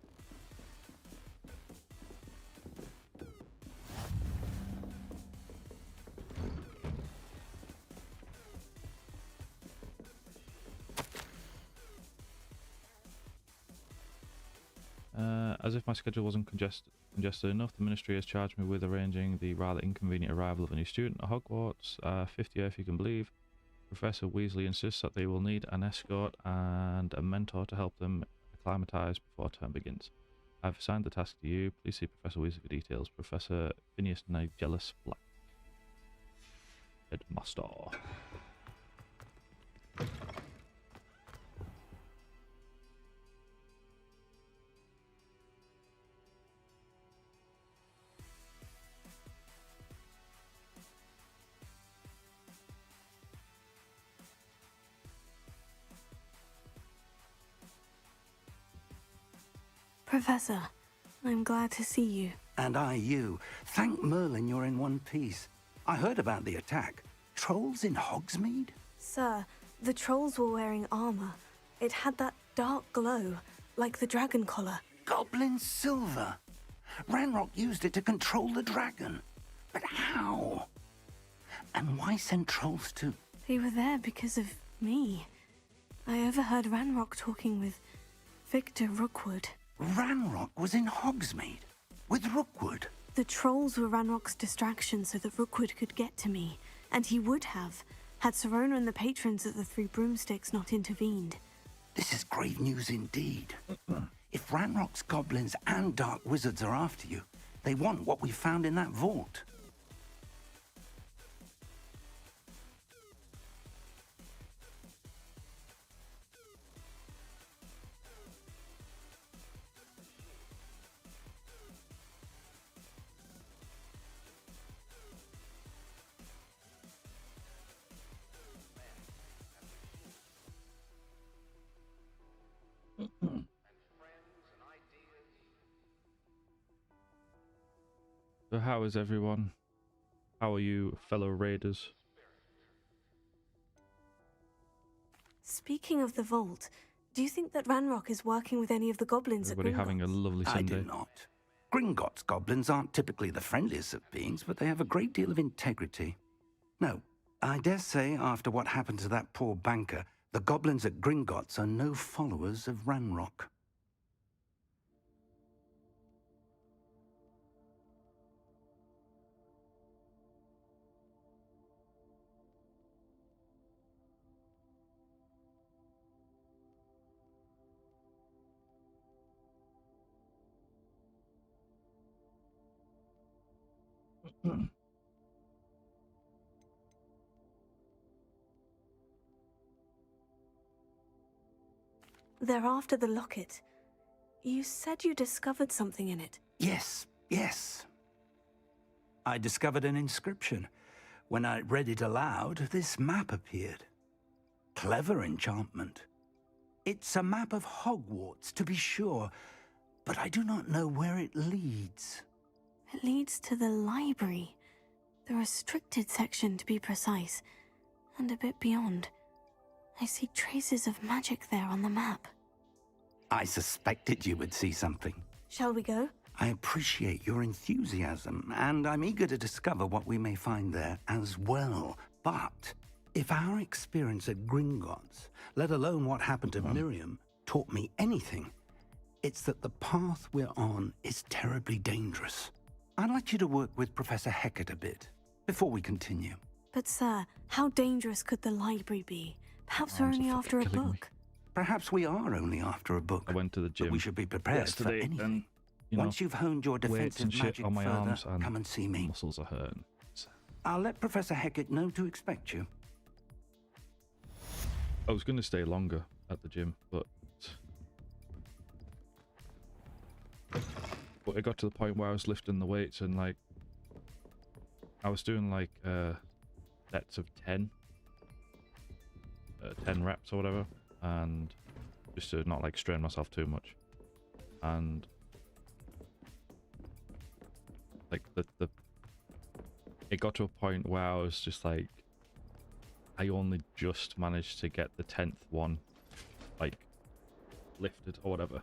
As if my schedule wasn't congested enough, the ministry has charged me with arranging the rather inconvenient arrival of a new student at Hogwarts, 50th if you can believe. Professor Weasley insists that they will need an escort and a mentor to help them acclimatise before term begins. I've assigned the task to you. Please see Professor Weasley for details. Professor Phineas Nigellus Black. Headmaster. Professor, I'm glad to see you. And I you. Thank Merlin you're in one piece. I heard about the attack. Trolls in Hogsmeade? Sir, the trolls were wearing armor. It had that dark glow, like the dragon collar. Goblin silver. Ranrock used it to control the dragon. But how? And why send trolls to... They were there because of me. I overheard Ranrock talking with Victor Rookwood. Ranrock was in Hogsmeade? With Rookwood? The trolls were Ranrock's distraction so that Rookwood could get to me. And he would have, had Sirona and the patrons of the Three Broomsticks not intervened. This is grave news indeed. If Ranrock's goblins and dark wizards are after you, they want what we found in that vault. So how is everyone? How are you, fellow raiders? Speaking of the vault, do you think that Ranrock is working with any of the goblins Everybody at Gringotts? having a lovely I Sunday. do not. Gringotts goblins aren't typically the friendliest of beings, but they have a great deal of integrity. No, I dare say after what happened to that poor banker, the goblins at Gringotts are no followers of Ranrock. They're after the locket. You said you discovered something in it. Yes, yes. I discovered an inscription. When I read it aloud, this map appeared. Clever enchantment. It's a map of Hogwarts, to be sure, but I do not know where it leads. It leads to the library. The restricted section, to be precise. And a bit beyond. I see traces of magic there on the map. I suspected you would see something. Shall we go? I appreciate your enthusiasm, and I'm eager to discover what we may find there as well. But if our experience at Gringotts, let alone what happened to Miriam, taught me anything, it's that the path we're on is terribly dangerous. I'd like you to work with Professor Hecat a bit before we continue. But sir, how dangerous could the library be? Perhaps we're only after a book. Perhaps we are only after a book. I went to the gym. But we should be prepared for yesterday, anything. and you know, Once you've honed your weights defensive and shit magic on my further, arms and come and see me. muscles are hurting. I'll let Professor Hecat know to expect you. I was going to stay longer at the gym, but it got to the point where I was lifting the weights and like I was doing like sets of 10 reps or whatever, and just to not like strain myself too much, and like it got to a point where I was just like, I only just managed to get the 10th one like lifted or whatever,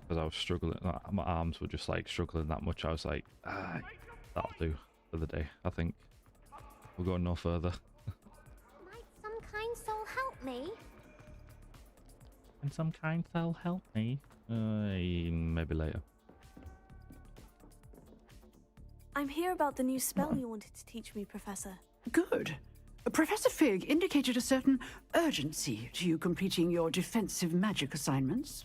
because I was struggling. My arms were just like struggling that much. I was like, that'll do for the day. I think we'll go no further. Might some kind soul help me? Can some kind soul help me? Maybe later. I'm here about the new spell you wanted to teach me, Professor. Good. Professor Fig indicated a certain urgency to you completing your defensive magic assignments.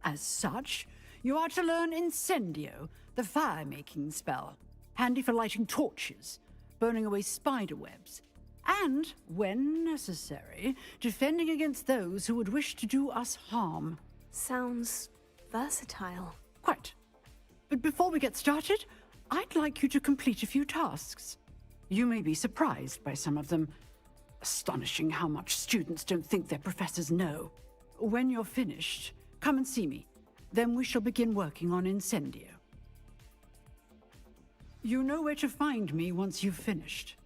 As such, you are to learn Incendio, the fire-making spell, handy for lighting torches, burning away spider webs, and, when necessary, defending against those who would wish to do us harm. Sounds versatile. Quite. But before we get started, I'd like you to complete a few tasks. You may be surprised by some of them. Astonishing how much students don't think their professors know. When you're finished, come and see me. Then we shall begin working on Incendio. You know where to find me once you've finished.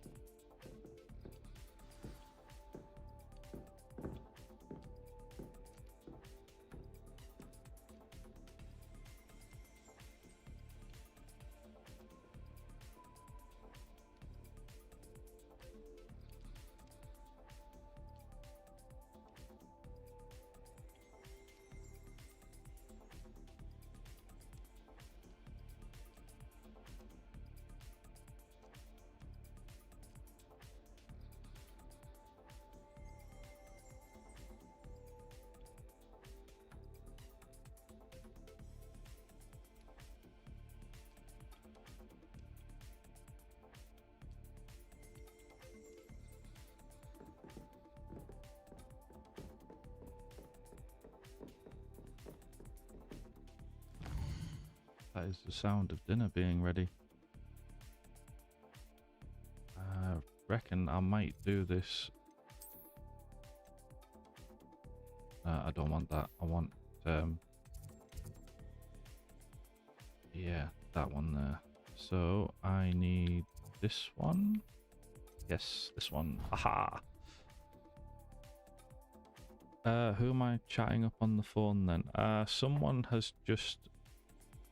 That is the sound of dinner being ready. I reckon I might do this. I don't want that. I want, yeah, that one there. So I need this one. Yes, this one. Haha. Who am I chatting up on the phone then? Someone has just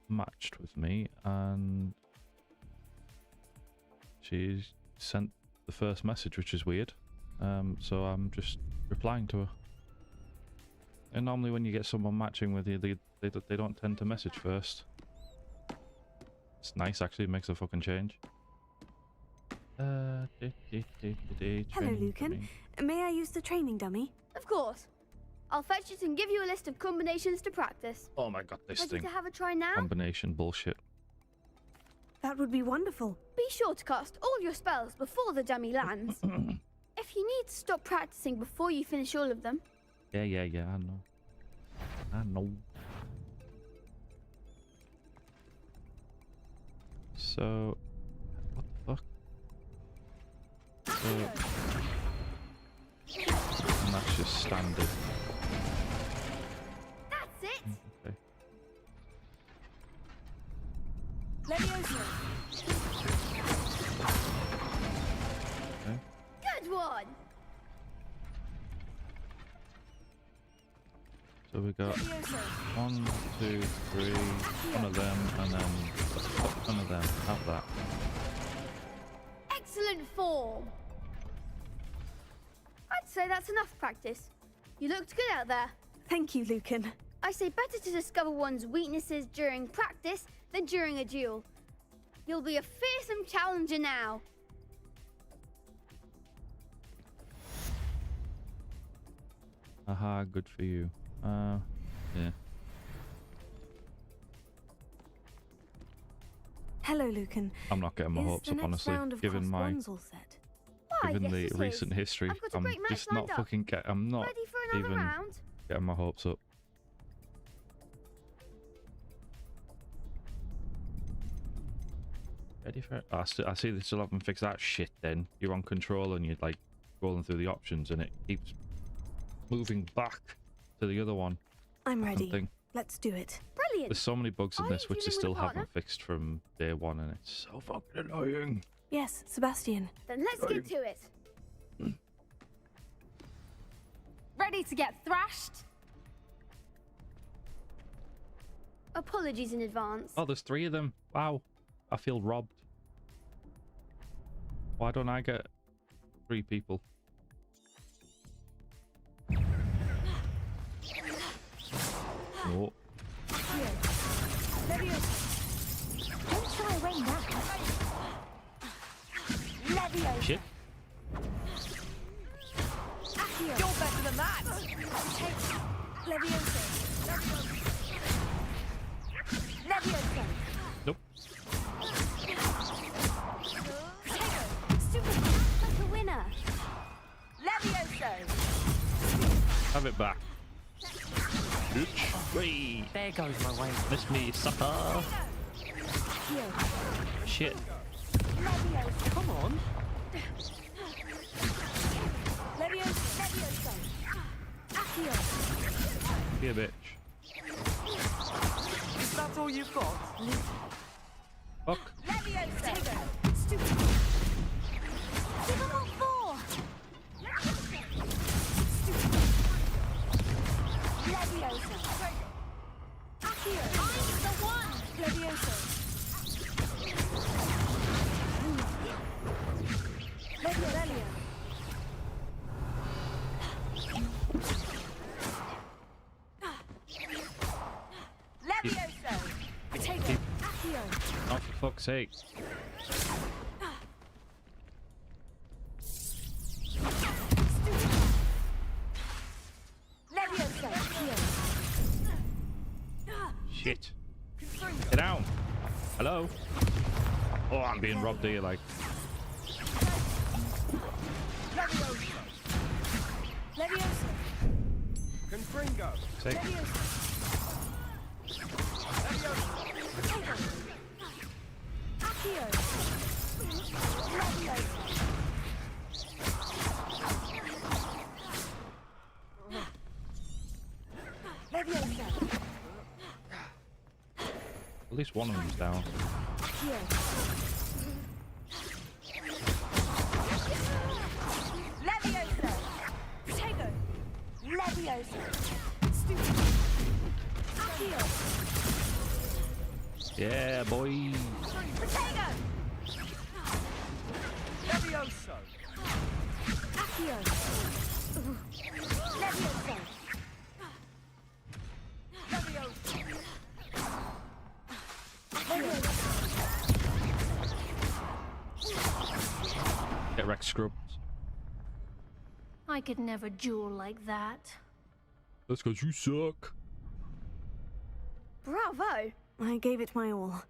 matched with me and she's sent the first message, which is weird. So I'm just replying to her. And normally when you get someone matching with you, they don't tend to message first. It's nice, actually. It makes a fucking change. Hello, Lucan. May I use the training dummy? Of course. I'll fetch it and give you a list of combinations to practice. Oh my god, this Ready thing. to have a try now? Combination bullshit. That would be wonderful. Be sure to cast all your spells before the dummy lands. If you need to stop practicing before you finish all of them. Yeah, I know. I know. So, what the fuck? So, and that's just standard. That's it. Okay. Leviosa. Okay. Good one. So we got 1, 2, 3, one of them, and then one of them. Have that. Excellent form. I'd say that's enough practice. You looked good out there. Thank you, Lucan. I say better to discover one's weaknesses during practice than during a duel. You'll be a fearsome challenger now. Aha, good for you. Yeah. Hello, Lucan. I'm not getting my hopes up, honestly. Given my, given the recent history, I'm just not fucking I'm not even getting my hopes up. Ready for it? I see they still haven't fixed that shit. Then you're on control and you're like scrolling through the options, and it keeps moving back to the other one. I'm ready. Let's do it. Brilliant. There's so many bugs in this which they still haven't fixed from day one, and it's so fucking annoying. Yes, Sebastian. Then let's get to it. Ready to get thrashed? Apologies in advance. Oh, there's 3 of them. Wow. I feel robbed. Why don't I get 3 people? No. Don't shy away now. Leviosa. Shit. You're better than that! Take Levioso. Levioso. Nope. Super like a winner. Levioso. Have it back. Bitch. Wait. There goes my way. Miss me, sucker. Shit. Levioso. Come on. Levioso. Accio. Be a bitch. Is that all you've got? Fuck. Levioso. Stupid. Give them all four. Levioso. Accio. I'm the one. Levioso. Levio. Levioso. Potato. Accio. Oh, for fuck's sake. Levioso. Shit. Get down. Hello? Oh, I'm being robbed here, like. Levioso. Levioso. Confringo. Sick. Accio. Levioso. At least one of them's down. Levioso. Potato. Levioso. Stupid. Accio. Yeah, boy. Potato. Levioso. Accio. Levioso. Get wrecked, scrubs. I could never duel like that. That's because you suck. Bravo! I gave it my all.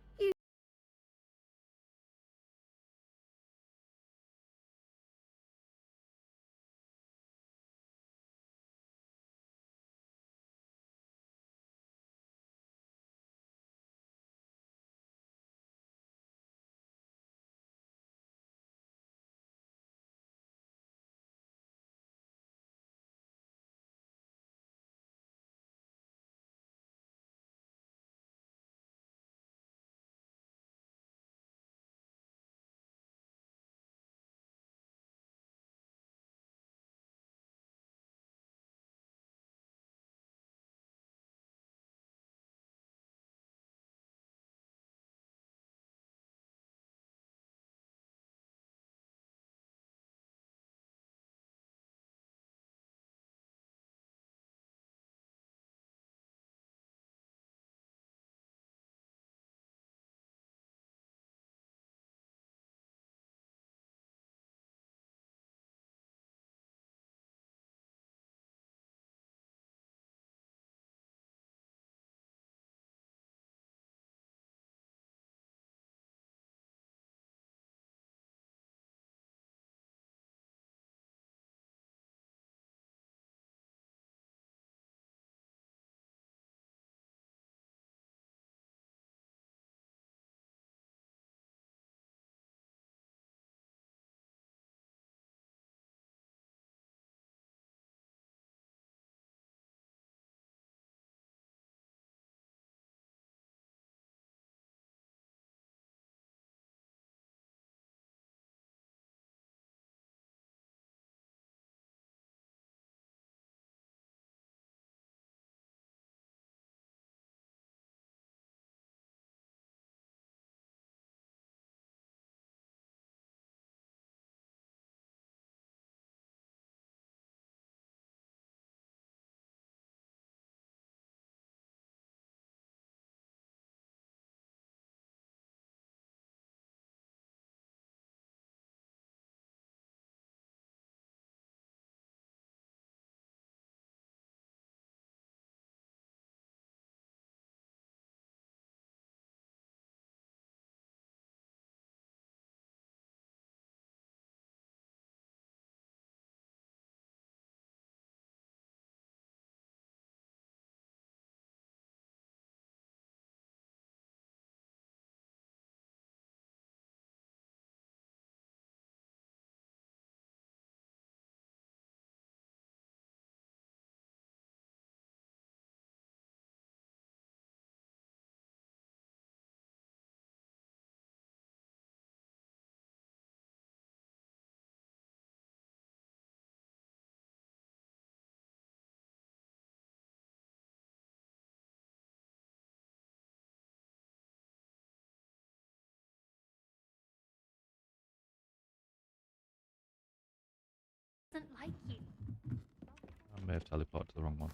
may have teleported to the wrong one.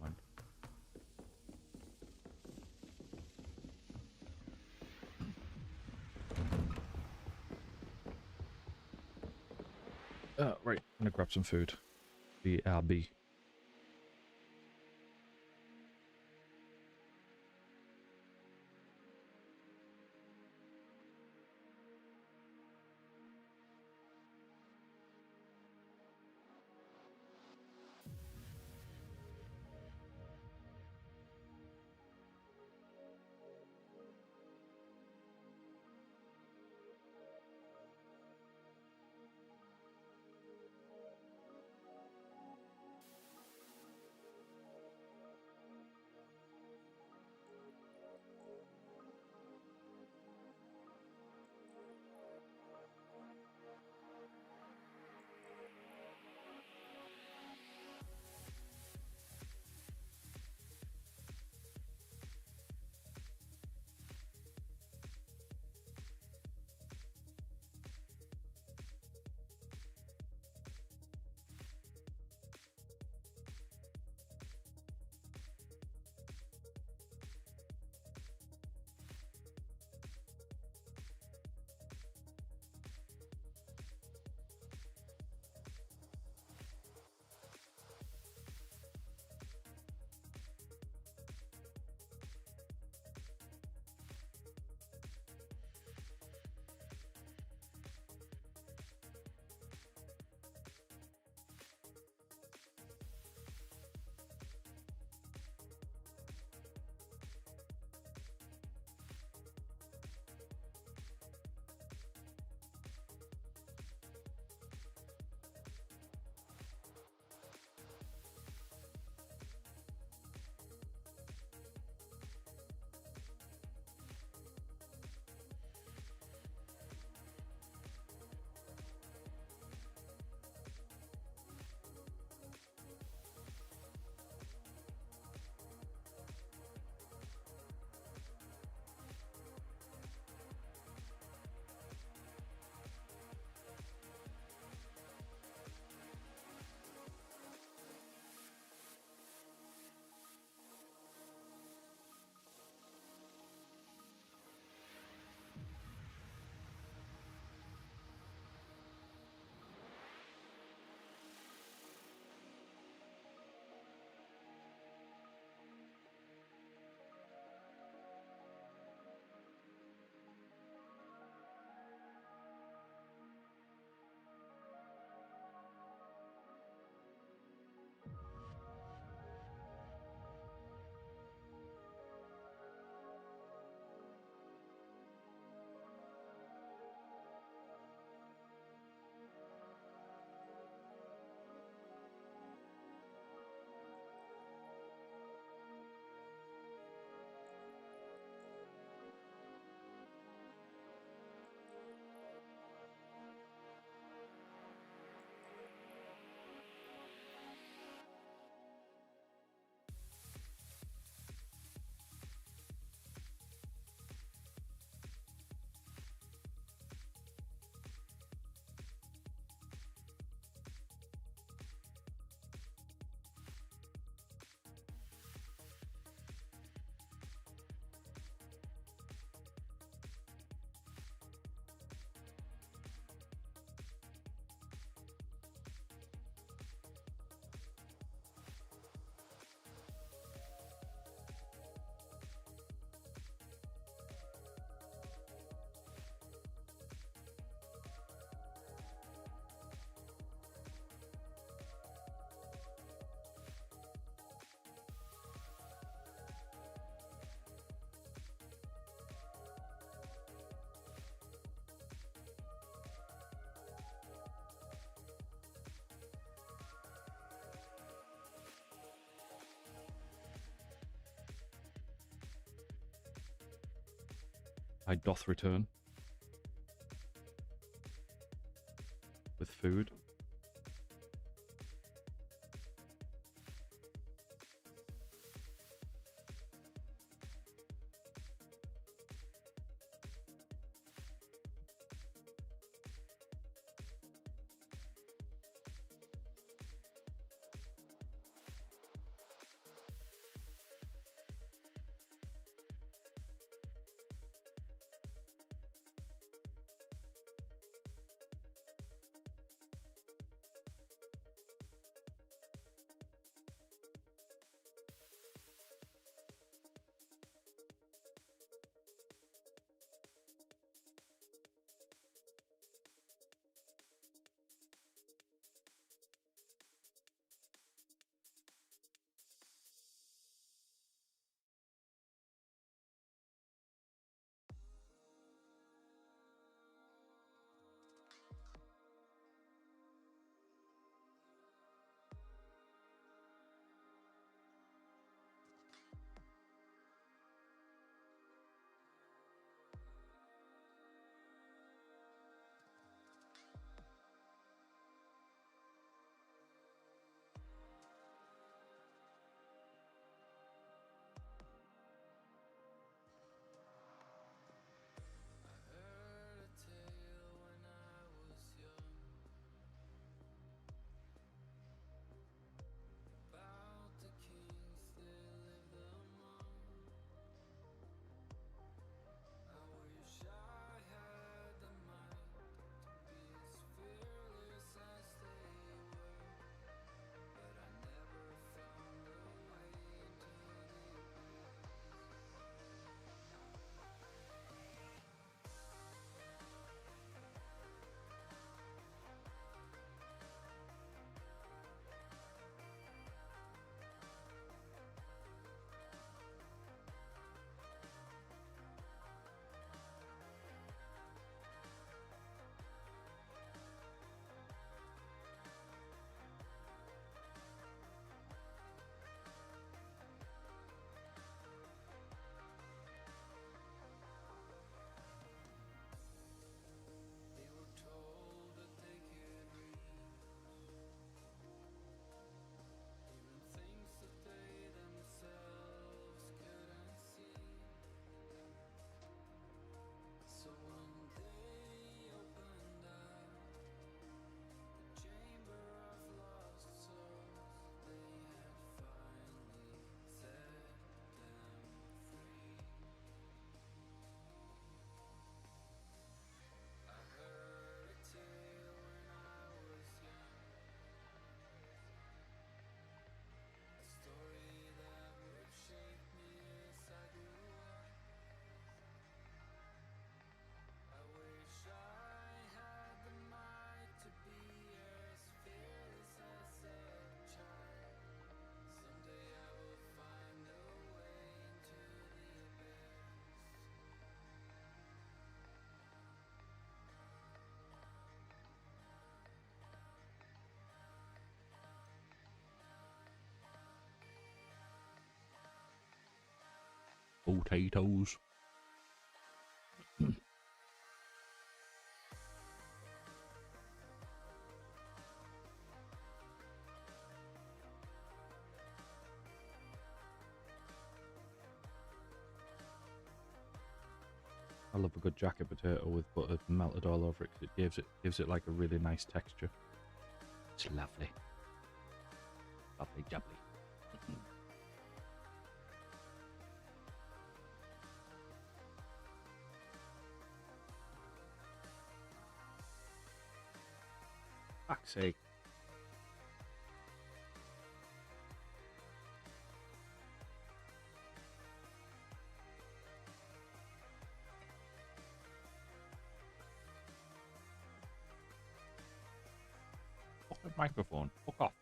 Mind. Right, I'm gonna grab some food. BRB. I doth return with food. potatoes. I love a good jacket potato with butter melted all over it because it gives it like a really nice texture. It's lovely. Lovely jubbly. Fuck's sake. Fucking microphone. Fuck off.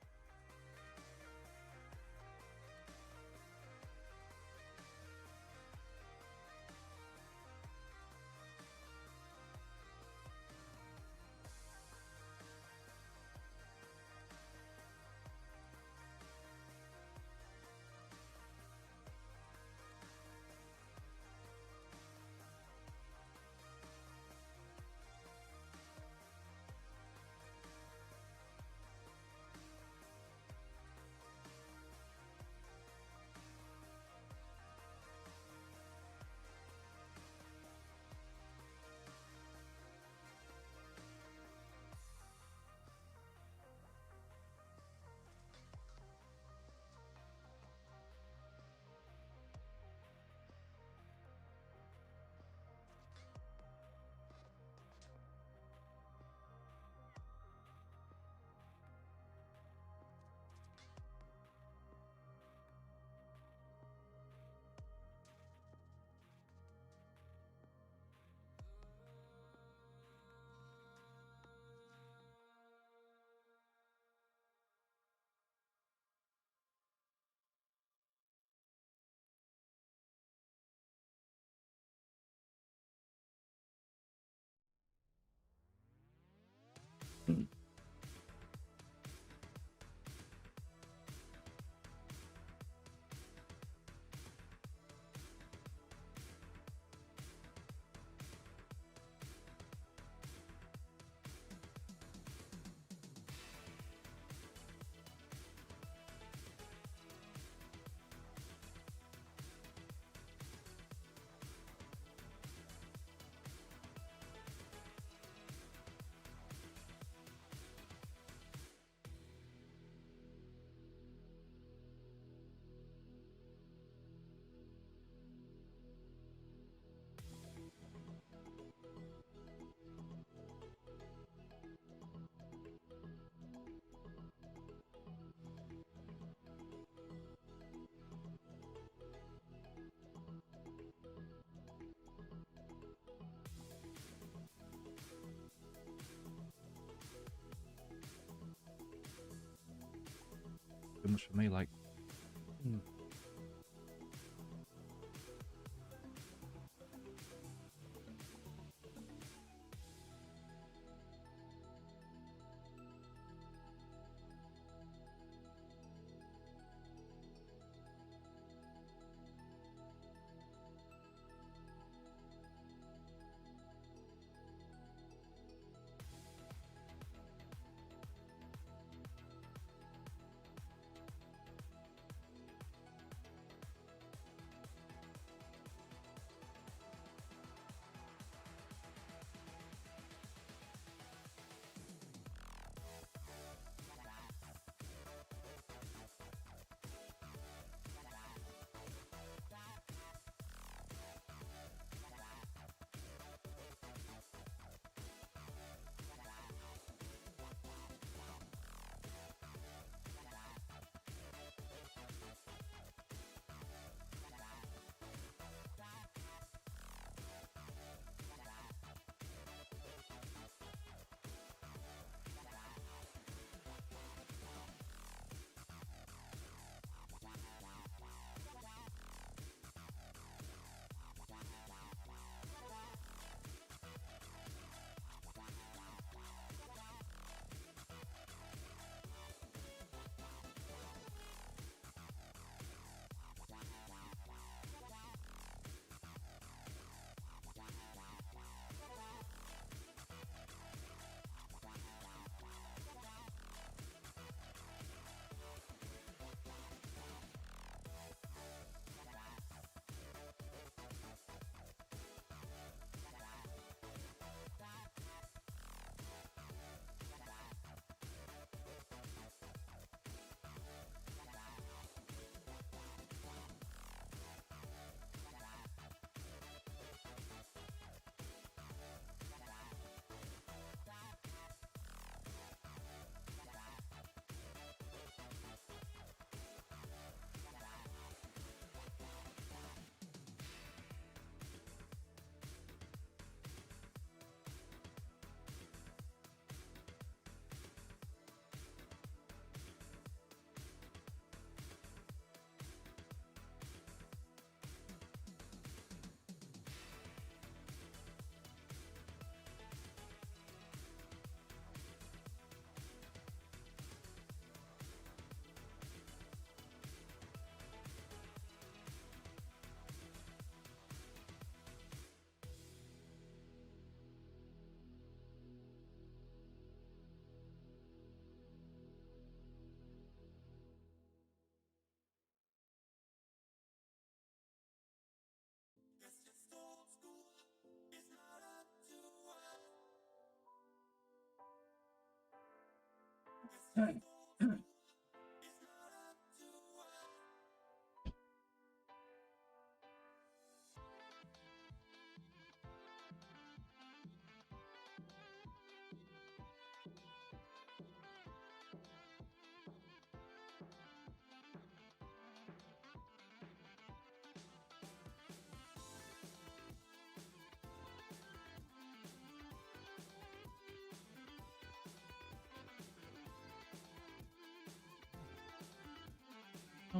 Too much for me, like.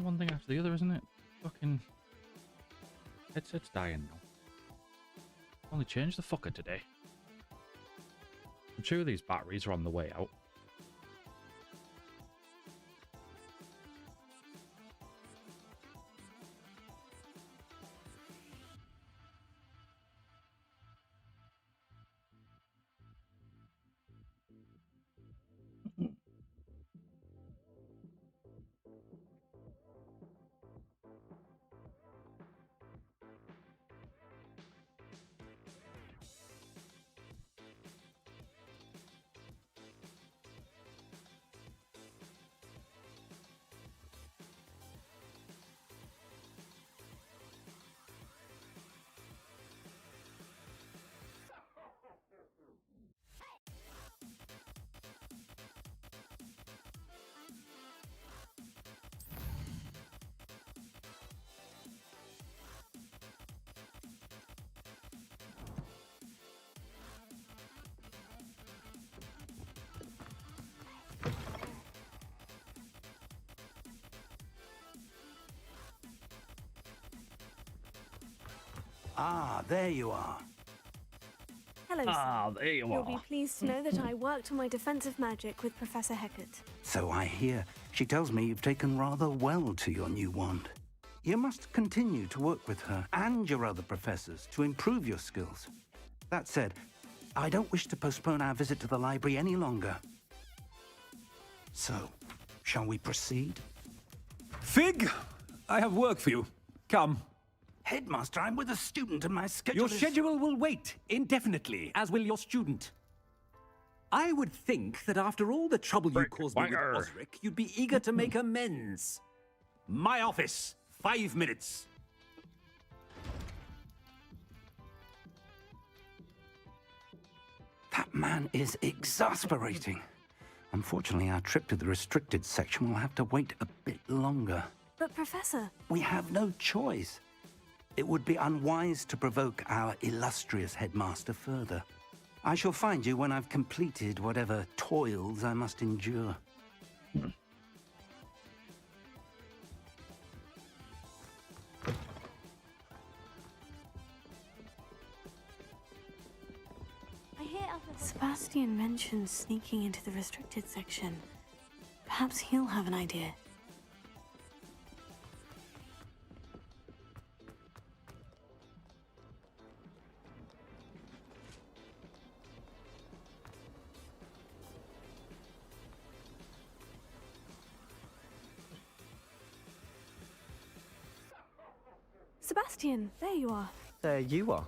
One thing after the other, isn't it? Fucking headset's dying now. Only changed the fucker today. I'm sure these batteries are on the way out. Ah, there you are. Hello, Ah, sir. there you You'll are. be pleased to know that I worked on my defensive magic with Professor Heckert. So I hear. She tells me you've taken rather well to your new wand. You must continue to work with her and your other professors to improve your skills. That said, I don't wish to postpone our visit to the library any longer. So, shall we proceed? Fig, I have work for you. Come. Headmaster, I'm with a student and my schedule Your is... schedule will wait indefinitely, as will your student. I would think that after all the trouble you caused me with Osric, you'd be eager to make amends. My office, 5 minutes. That man is exasperating. Unfortunately, our trip to the restricted section will have to wait a bit longer. But, Professor... We have no choice. It would be unwise to provoke our illustrious headmaster further. I shall find you when I've completed whatever toils I must endure. I hear Sebastian mentioned sneaking into the restricted section. Perhaps he'll have an idea. Sebastian, there you are. There you are.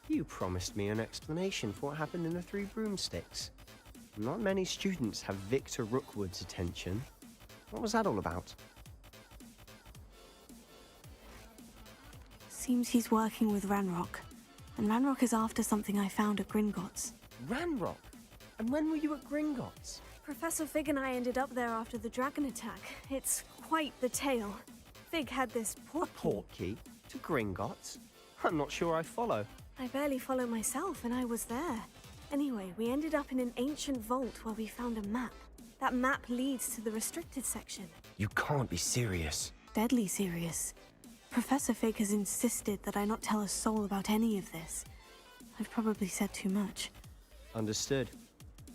You promised me an explanation for what happened in the Three Broomsticks. Not many students have Victor Rookwood's attention. What was that all about? Seems he's working with Ranrock. And Ranrock is after something I found at Gringotts. Ranrock? And when were you at Gringotts? Professor Fig and I ended up there after the dragon attack. It's quite the tale. Fig had this portkey to Gringotts? I'm not sure I follow. I barely follow myself, and I was there. Anyway, we ended up in an ancient vault where we found a map. That map leads to the restricted section. You can't be serious. Deadly serious. Professor Fig has insisted that I not tell a soul about any of this. I've probably said too much. Understood.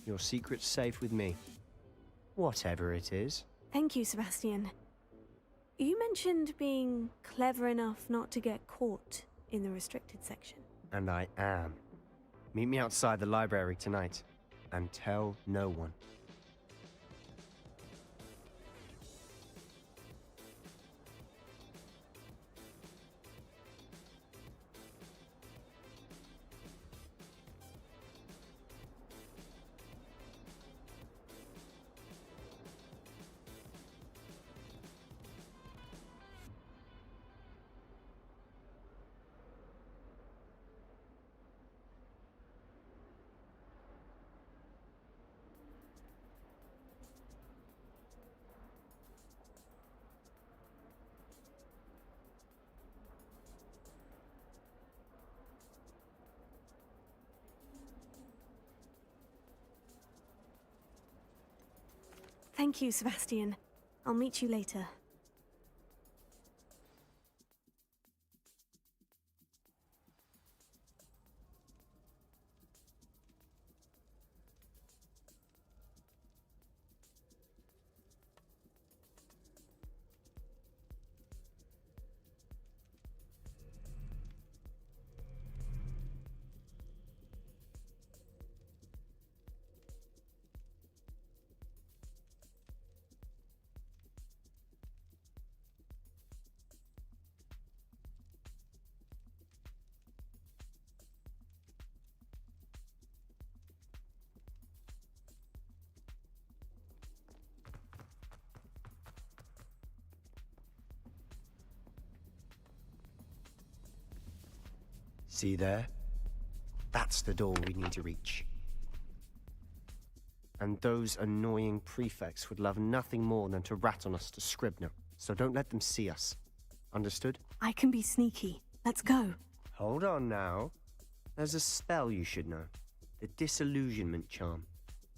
Your secret's safe with me. Whatever it is. Thank you, Sebastian. You mentioned being clever enough not to get caught in the restricted section. And I am. Meet me outside the library tonight. And tell no one. Thank you, Sebastian. I'll meet you later. See there? That's the door we need to reach. And those annoying prefects would love nothing more than to rat on us to Scribner, so don't let them see us. Understood? I can be sneaky. Let's go. Hold on now. There's a spell you should know. The Disillusionment Charm.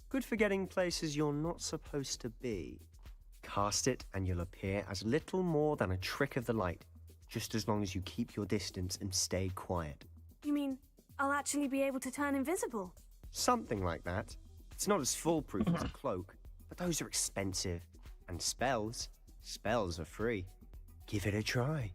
Good for getting places you're not supposed to be. Cast it and you'll appear as little more than a trick of the light, just as long as you keep your distance and stay quiet. You mean I'll actually be able to turn invisible? Something like that. It's not as foolproof as a cloak, but those are expensive. And spells are free. Give it a try.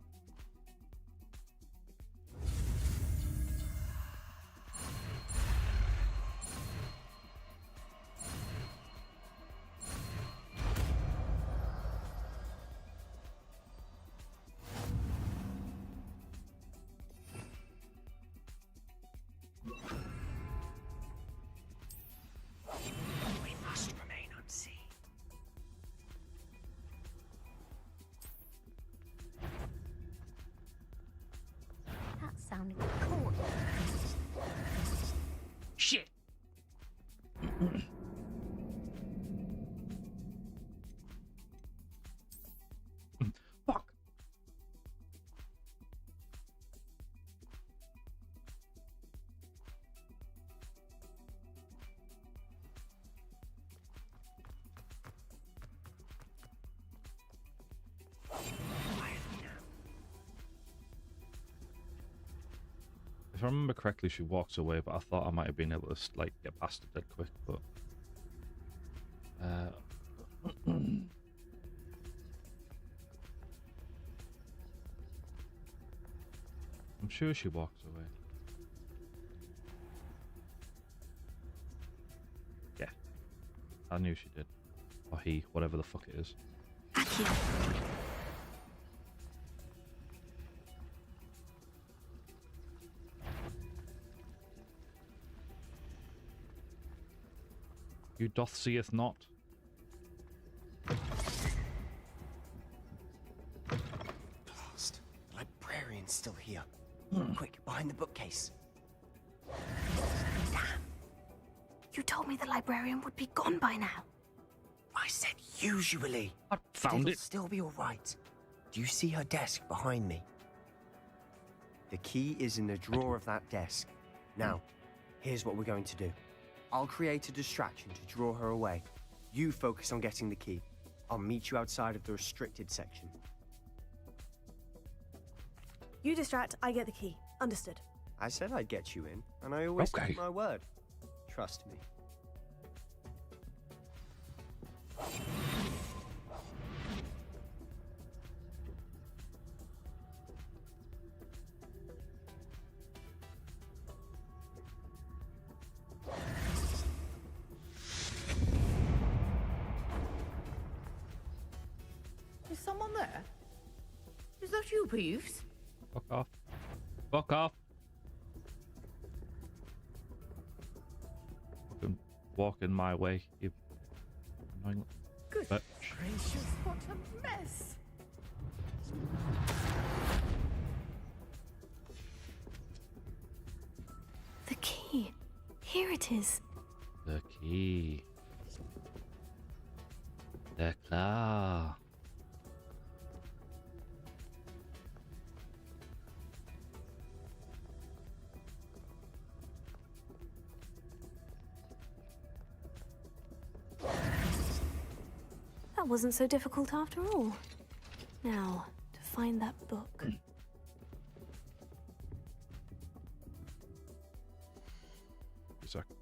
That sounded cool. Shit! Fuck! If I remember correctly, she walks away, but I thought I might have been able to like get past it dead quick. But I'm sure she walks away. Yeah, I knew she did, or he, whatever the fuck it is. You doth seeth not. Blast. The librarian's still here. Quick, behind the bookcase. Damn. You told me the librarian would be gone by now. I said usually. I found It'll it. still be all right. Do you see her desk behind me? The key is in the drawer of that desk. Now, here's what we're going to do. I'll create a distraction to draw her away. You focus on getting the key. I'll meet you outside of the restricted section. You distract, I get the key. Understood. I said I'd get you in, and I always Okay. keep my word. Trust me. Is someone there? Is that you, Peeves? Fuck off. Fuck off. Fucking walking my way, you annoying Good bitch. gracious, what a mess! The key. Here it is. The key. The claw. That wasn't so difficult after all. Now, to find that book. Exactly.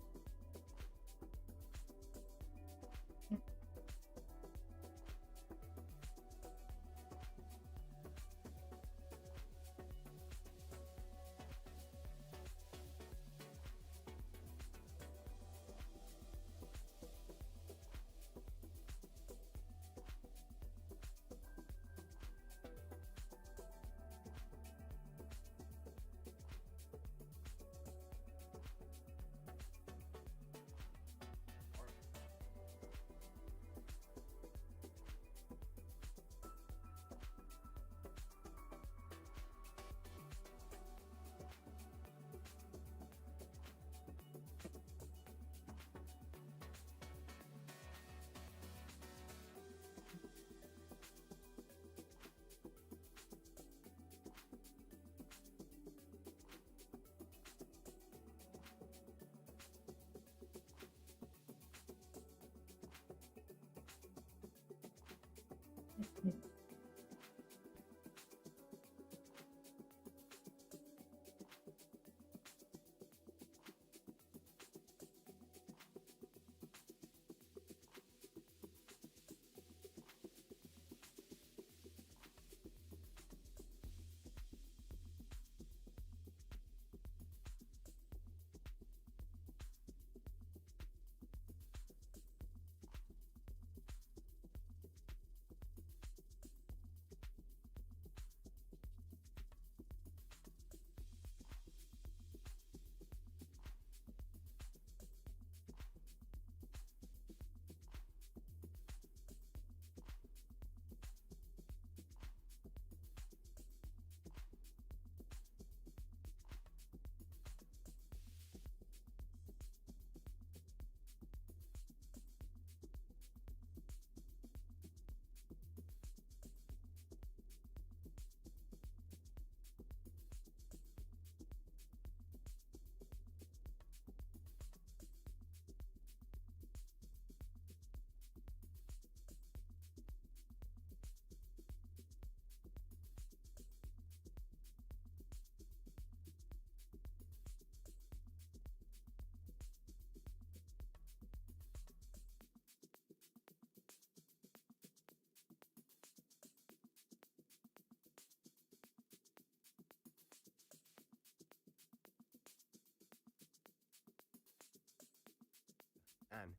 Anne,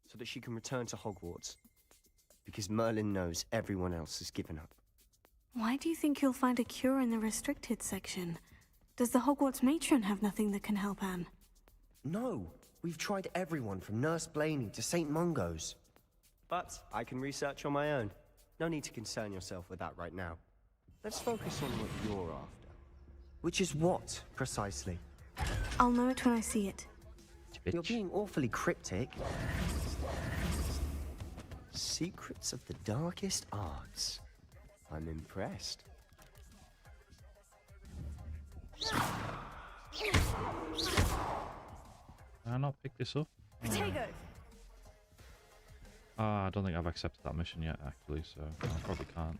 so that she can return to Hogwarts. Because Merlin knows everyone else has given up. Why do you think you'll find a cure in the restricted section? Does the Hogwarts matron have nothing that can help Anne? No, we've tried everyone from Nurse Blaney to St. Mungo's. But I can research on my own. No need to concern yourself with that right now. Let's focus on what you're after. Which is what, precisely? I'll know it when I see it. You're being awfully cryptic. Secrets of the darkest arts. I'm impressed. Can I not pick this up? Potato. I don't think I've accepted that mission yet, actually, so I probably can't.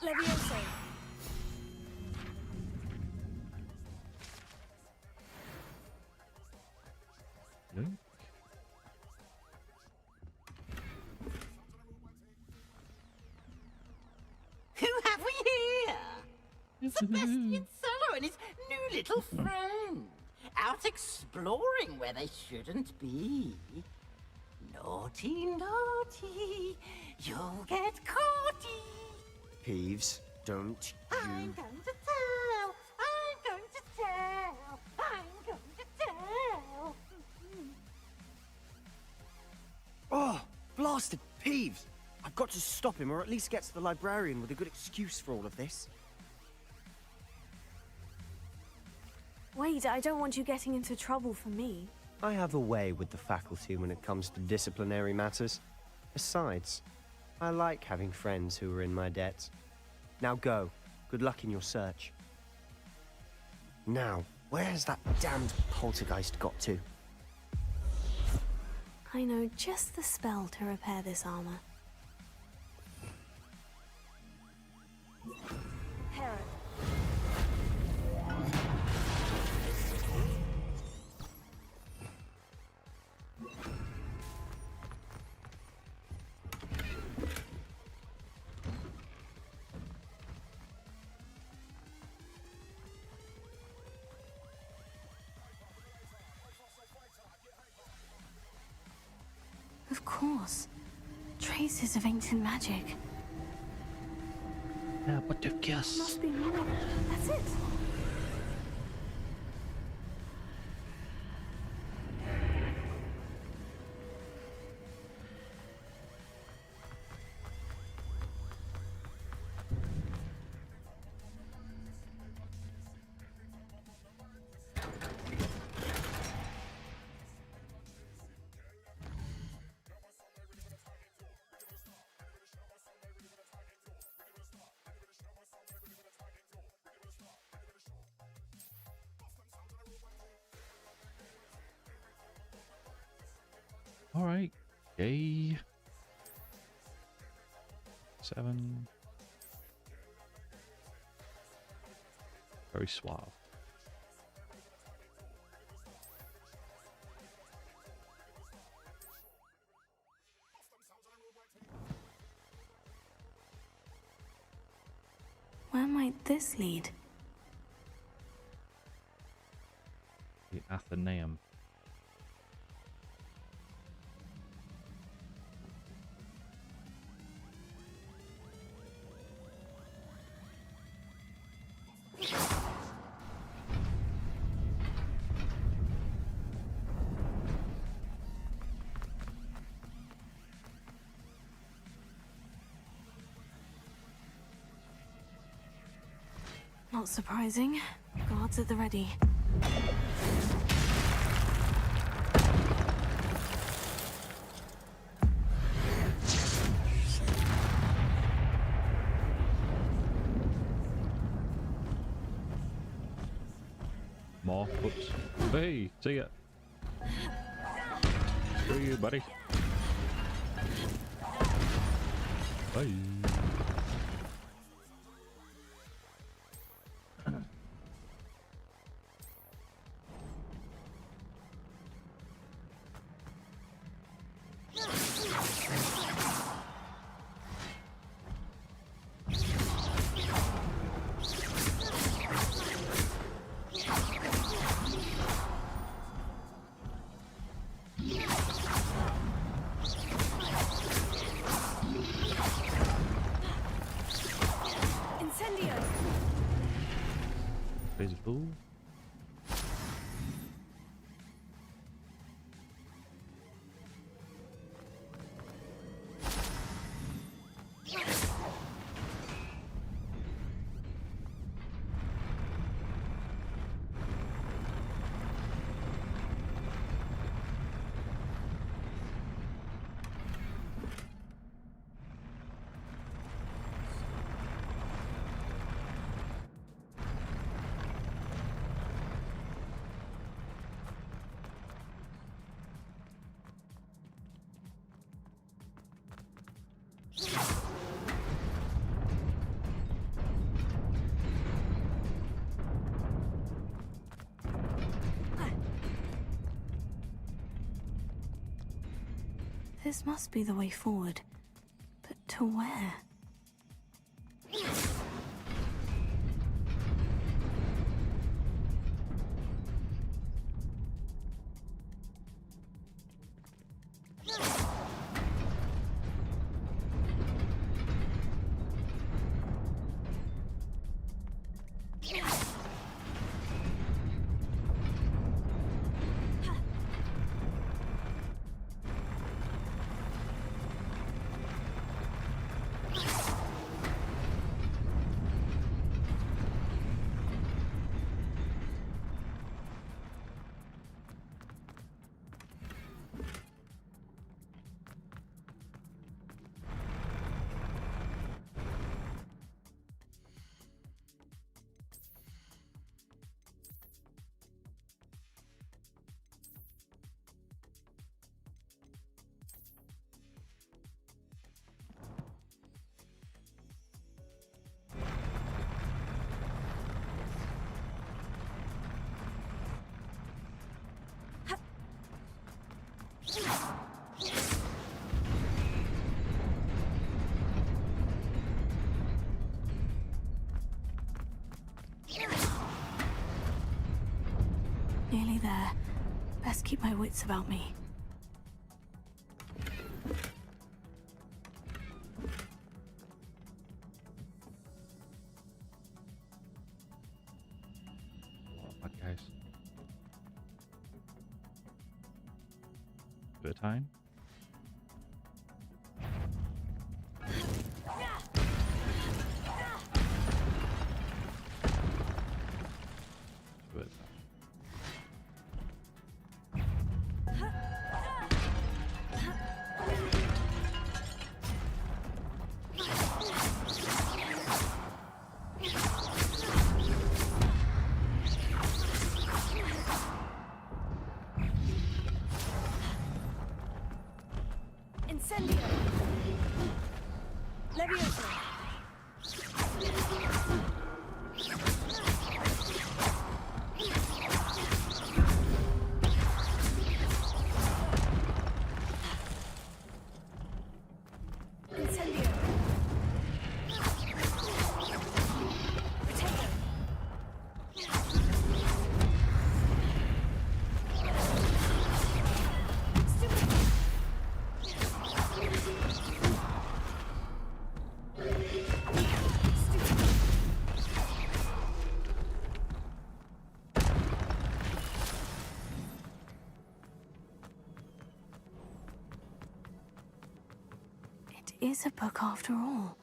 Levioso. Link? Who have we here? Sebastian Cello and his new little friend. Out exploring where they shouldn't be. Naughty, naughty, you'll get caughty. Peeves, don't you... I'm going to tell, I'm going to tell, I'm going to tell. Oh, blasted Peeves! I've got to stop him, or at least get to the librarian with a good excuse for all of this. Wait, I don't want you getting into trouble for me. I have a way with the faculty when it comes to disciplinary matters. Besides, I like having friends who are in my debt. Now go. Good luck in your search. Now, where has that damned poltergeist got to? I know just the spell to repair this armor. Herod. Of course. Traces of ancient magic. Yeah, but of course. Must be more. That's it. All right, yay. 7. Very suave. Where might this lead? The Athenaeum. Not surprising. Guards at the ready. More. Whoops. Hey, see ya. Screw you, buddy. Bye. Crazy fool. This must be the way forward. But to where? Nearly there. Best keep my wits about me. What, guys? Bit of time. Bit of time. Incendio. Levioso. Incendio. Potato. It is a book after all.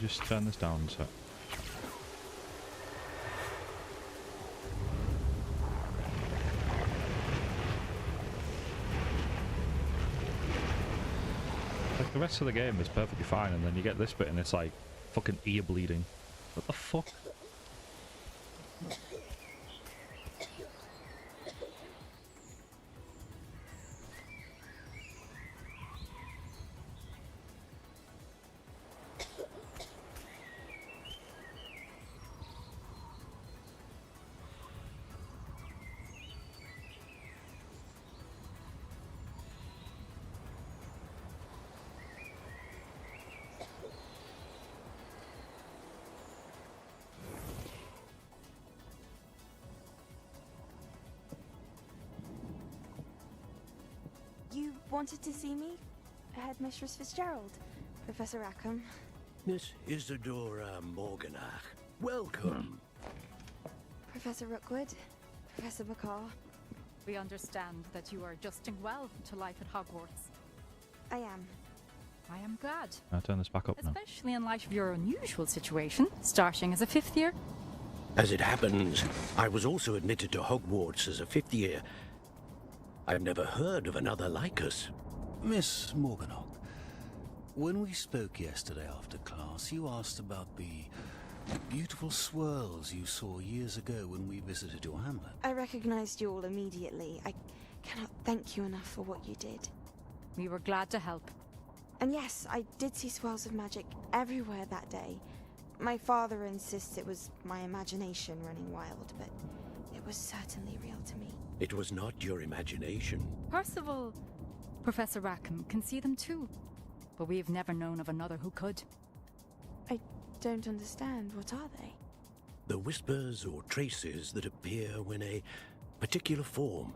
Just turn this down so. Like the rest of the game is perfectly fine, and then you get this bit and it's like fucking ear bleeding. What the fuck? You wanted to see me? Headmistress Fitzgerald, Professor Rackham. Miss Isadora Morganach, welcome. Professor Rookwood, Professor McCaw. We understand that you are adjusting well to life at Hogwarts. I am. I am glad. I'll turn this back up now. Especially in light of your unusual situation, starting as a 5th year. As it happens, I was also admitted to Hogwarts as a 5th year. I've never heard of another like us. Miss Morganach, when we spoke yesterday after class, you asked about the beautiful swirls you saw years ago when we visited your hamlet. I recognized you all immediately. I cannot thank you enough for what you did. We were glad to help. And yes, I did see swirls of magic everywhere that day. My father insists it was my imagination running wild, but it was certainly real to me. It was not your imagination. Percival, Professor Rackham can see them too, but we've never known of another who could. I don't understand. What are they? The whispers or traces that appear when a particular form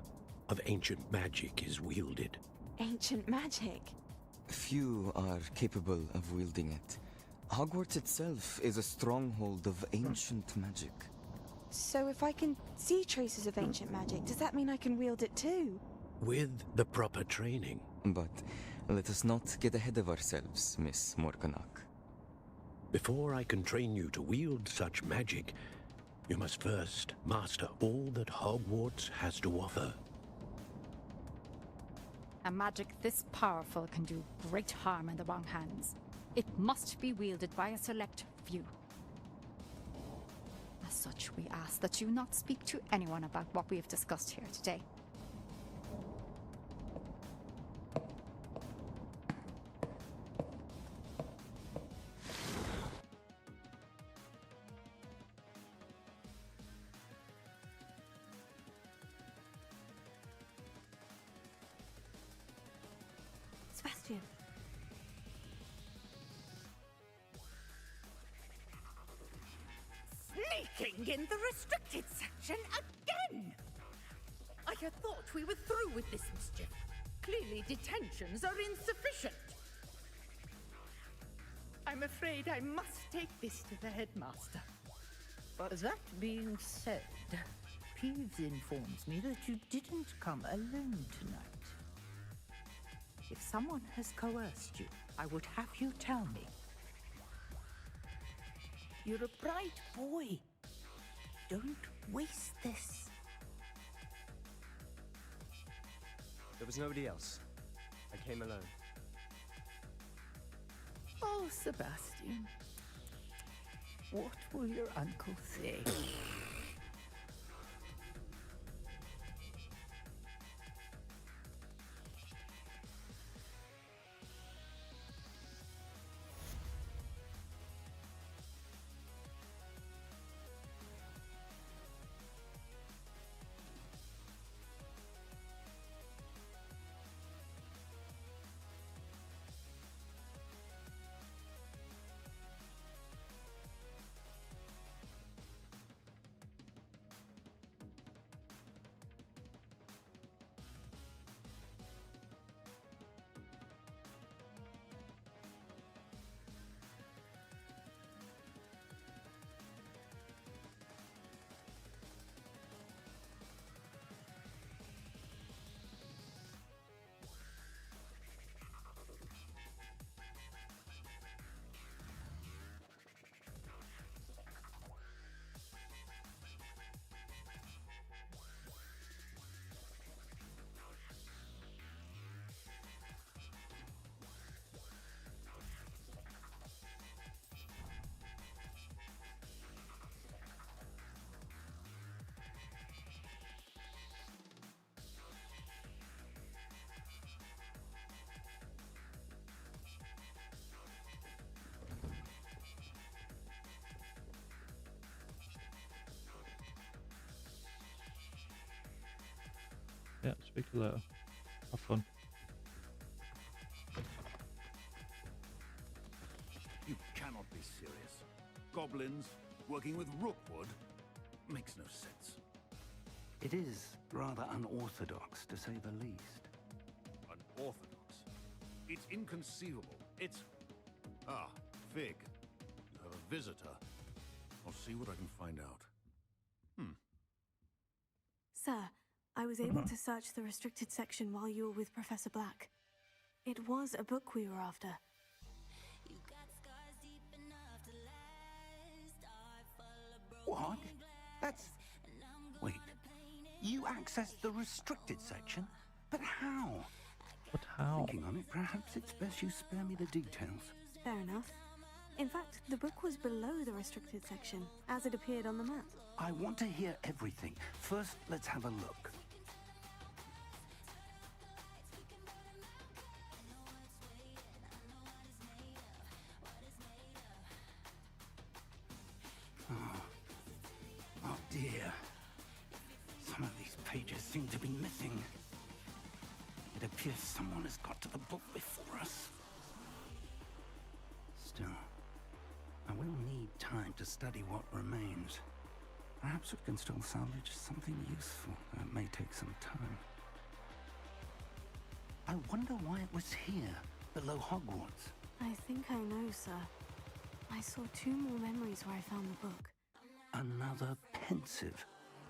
of ancient magic is wielded. Ancient magic? Few are capable of wielding it. Hogwarts itself is a stronghold of ancient magic. So if I can see traces of ancient magic, does that mean I can wield it too? With the proper training. But let us not get ahead of ourselves, Miss Morganach. Before I can train you to wield such magic, you must first master all that Hogwarts has to offer. A magic this powerful can do great harm in the wrong hands. It must be wielded by a select few. As such, we ask that you not speak to anyone about what we have discussed here today. Sebastian. Sneaking in the restricted section again! I had thought we were through with this mischief. Clearly detentions are insufficient. I'm afraid I must take this to the headmaster. But that being said, Peeves informs me that you didn't come alone tonight. If someone has coerced you, I would have you tell me. You're a bright boy. Don't waste this. There was nobody else. I came alone. Oh, Sebastian. What will your uncle say? Yeah, speak to you later. Have fun. You cannot be serious. Goblins working with Rookwood makes no sense. It is rather unorthodox, to say the least. Unorthodox? It's inconceivable. It's... Ah, Fig. You have a visitor. I'll see what I can find out. Sir, I was able to search the restricted section while you were with Professor Black. It was a book we were after. What? That's... Wait. You accessed the restricted section? But how? But how? Thinking on it, perhaps it's best you spare me the details. Fair enough. In fact, the book was below the restricted section, as it appeared on the map. I want to hear everything. First, let's have a look. pages seem to be missing. It appears someone has got to the book before us. Still, I will need time to study what remains. Perhaps we can still salvage something useful. It may take some time. I wonder why it was here, below Hogwarts. I think I know, sir. I saw 2 more memories where I found the book. Another pensive.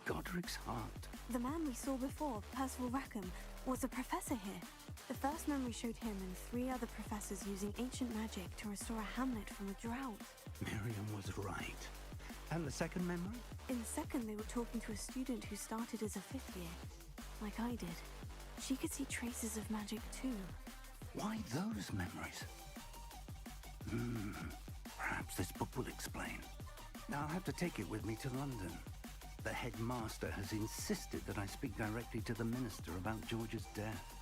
Godric's heart. The man we saw before, Percival Rackham, was a professor here. The first memory showed him and 3 other professors using ancient magic to restore a hamlet from a drought. Miriam was right. And the second memory? In the second, they were talking to a student who started as a 5th year, like I did. She could see traces of magic too. Why those memories? Perhaps this book will explain. Now I'll have to take it with me to London. The headmaster has insisted that I speak directly to the minister about George's death.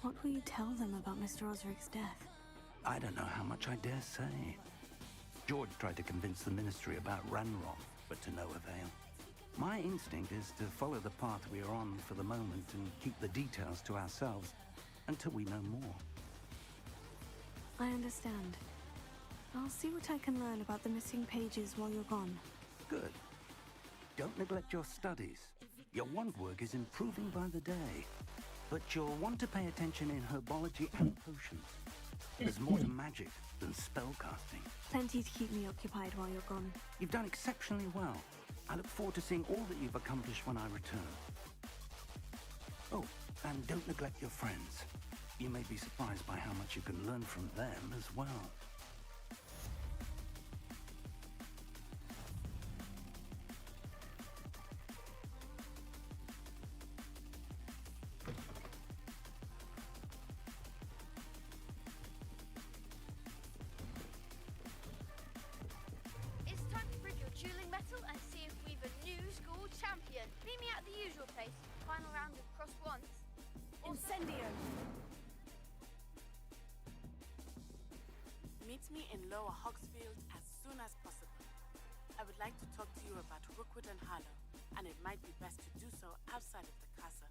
What will you tell them about Mr. Osric's death? I don't know how much I dare say. George tried to convince the ministry about Ranrock, but to no avail. My instinct is to follow the path we are on for the moment and keep the details to ourselves until we know more. I understand. I'll see what I can learn about the missing pages while you're gone. Good. Don't neglect your studies. Your wand work is improving by the day. But you'll want to pay attention in herbology and potions. There's more to magic than spellcasting. Plenty to keep me occupied while you're gone. You've done exceptionally well. I look forward to seeing all that you've accomplished when I return. Oh, and don't neglect your friends. You may be surprised by how much you can learn from them as well. It's time to prove your dueling mettle and see if we've a new school champion. Meet me at the usual place. Final round of cross ones. Incendio. Meet me in Lower Hogsfield as soon as possible. I would like to talk to you about Rookwood and Harlow, and it might be best to do so outside of the castle.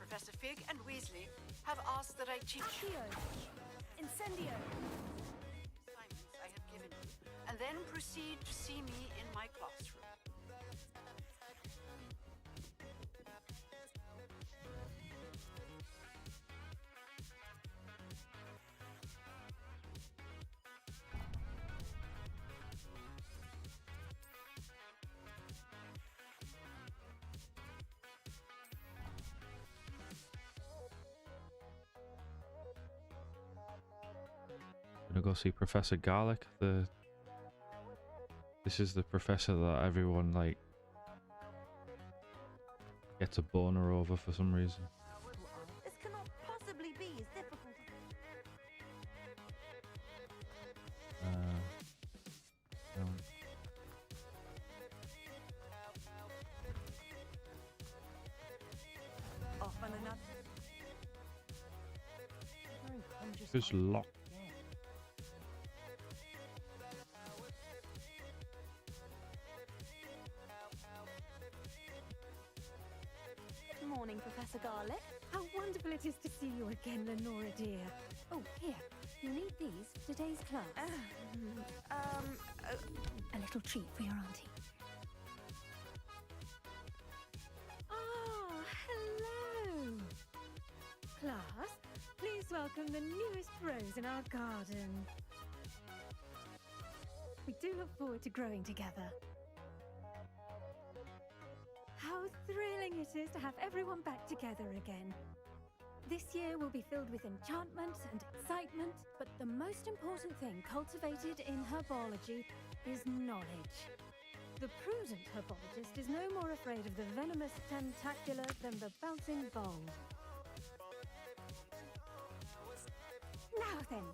Professor Fig and Weasley have asked that I teach Accio. Incendio. assignments I have given you, and then proceed to see me in my classroom. Gonna go see Professor Garlic. This is the professor that everyone like gets a boner over for some reason. This cannot possibly be as difficult. No. Off on another. It's locked. How wonderful it is to see you again, Lenora dear. Oh, here. You need these for today's class. A little treat for your auntie. Ah, hello. Class, please welcome the newest rose in our garden. We do look forward to growing together. How thrilling it is to have everyone back together again. This year will be filled with enchantment and excitement, but the most important thing cultivated in herbology is knowledge. The prudent herbologist is no more afraid of the venomous tentacular than the bouncing bulb. Now then,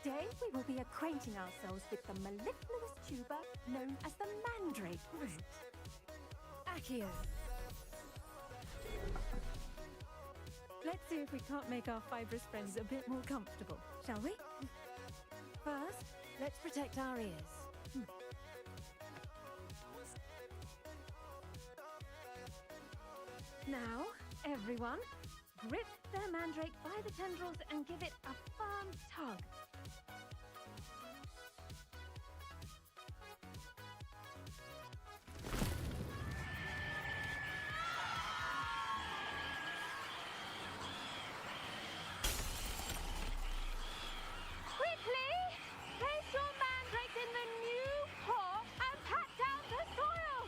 today we will be acquainting ourselves with the mellifluous tuber known as the mandrake root. Accio. Let's see if we can't make our fibrous friends a bit more comfortable, shall we? First, let's protect our ears. Now, everyone, grip their mandrake by the tendrils and give it a firm tug. Quickly! Place your mandrake in the new pot and pat down the soil!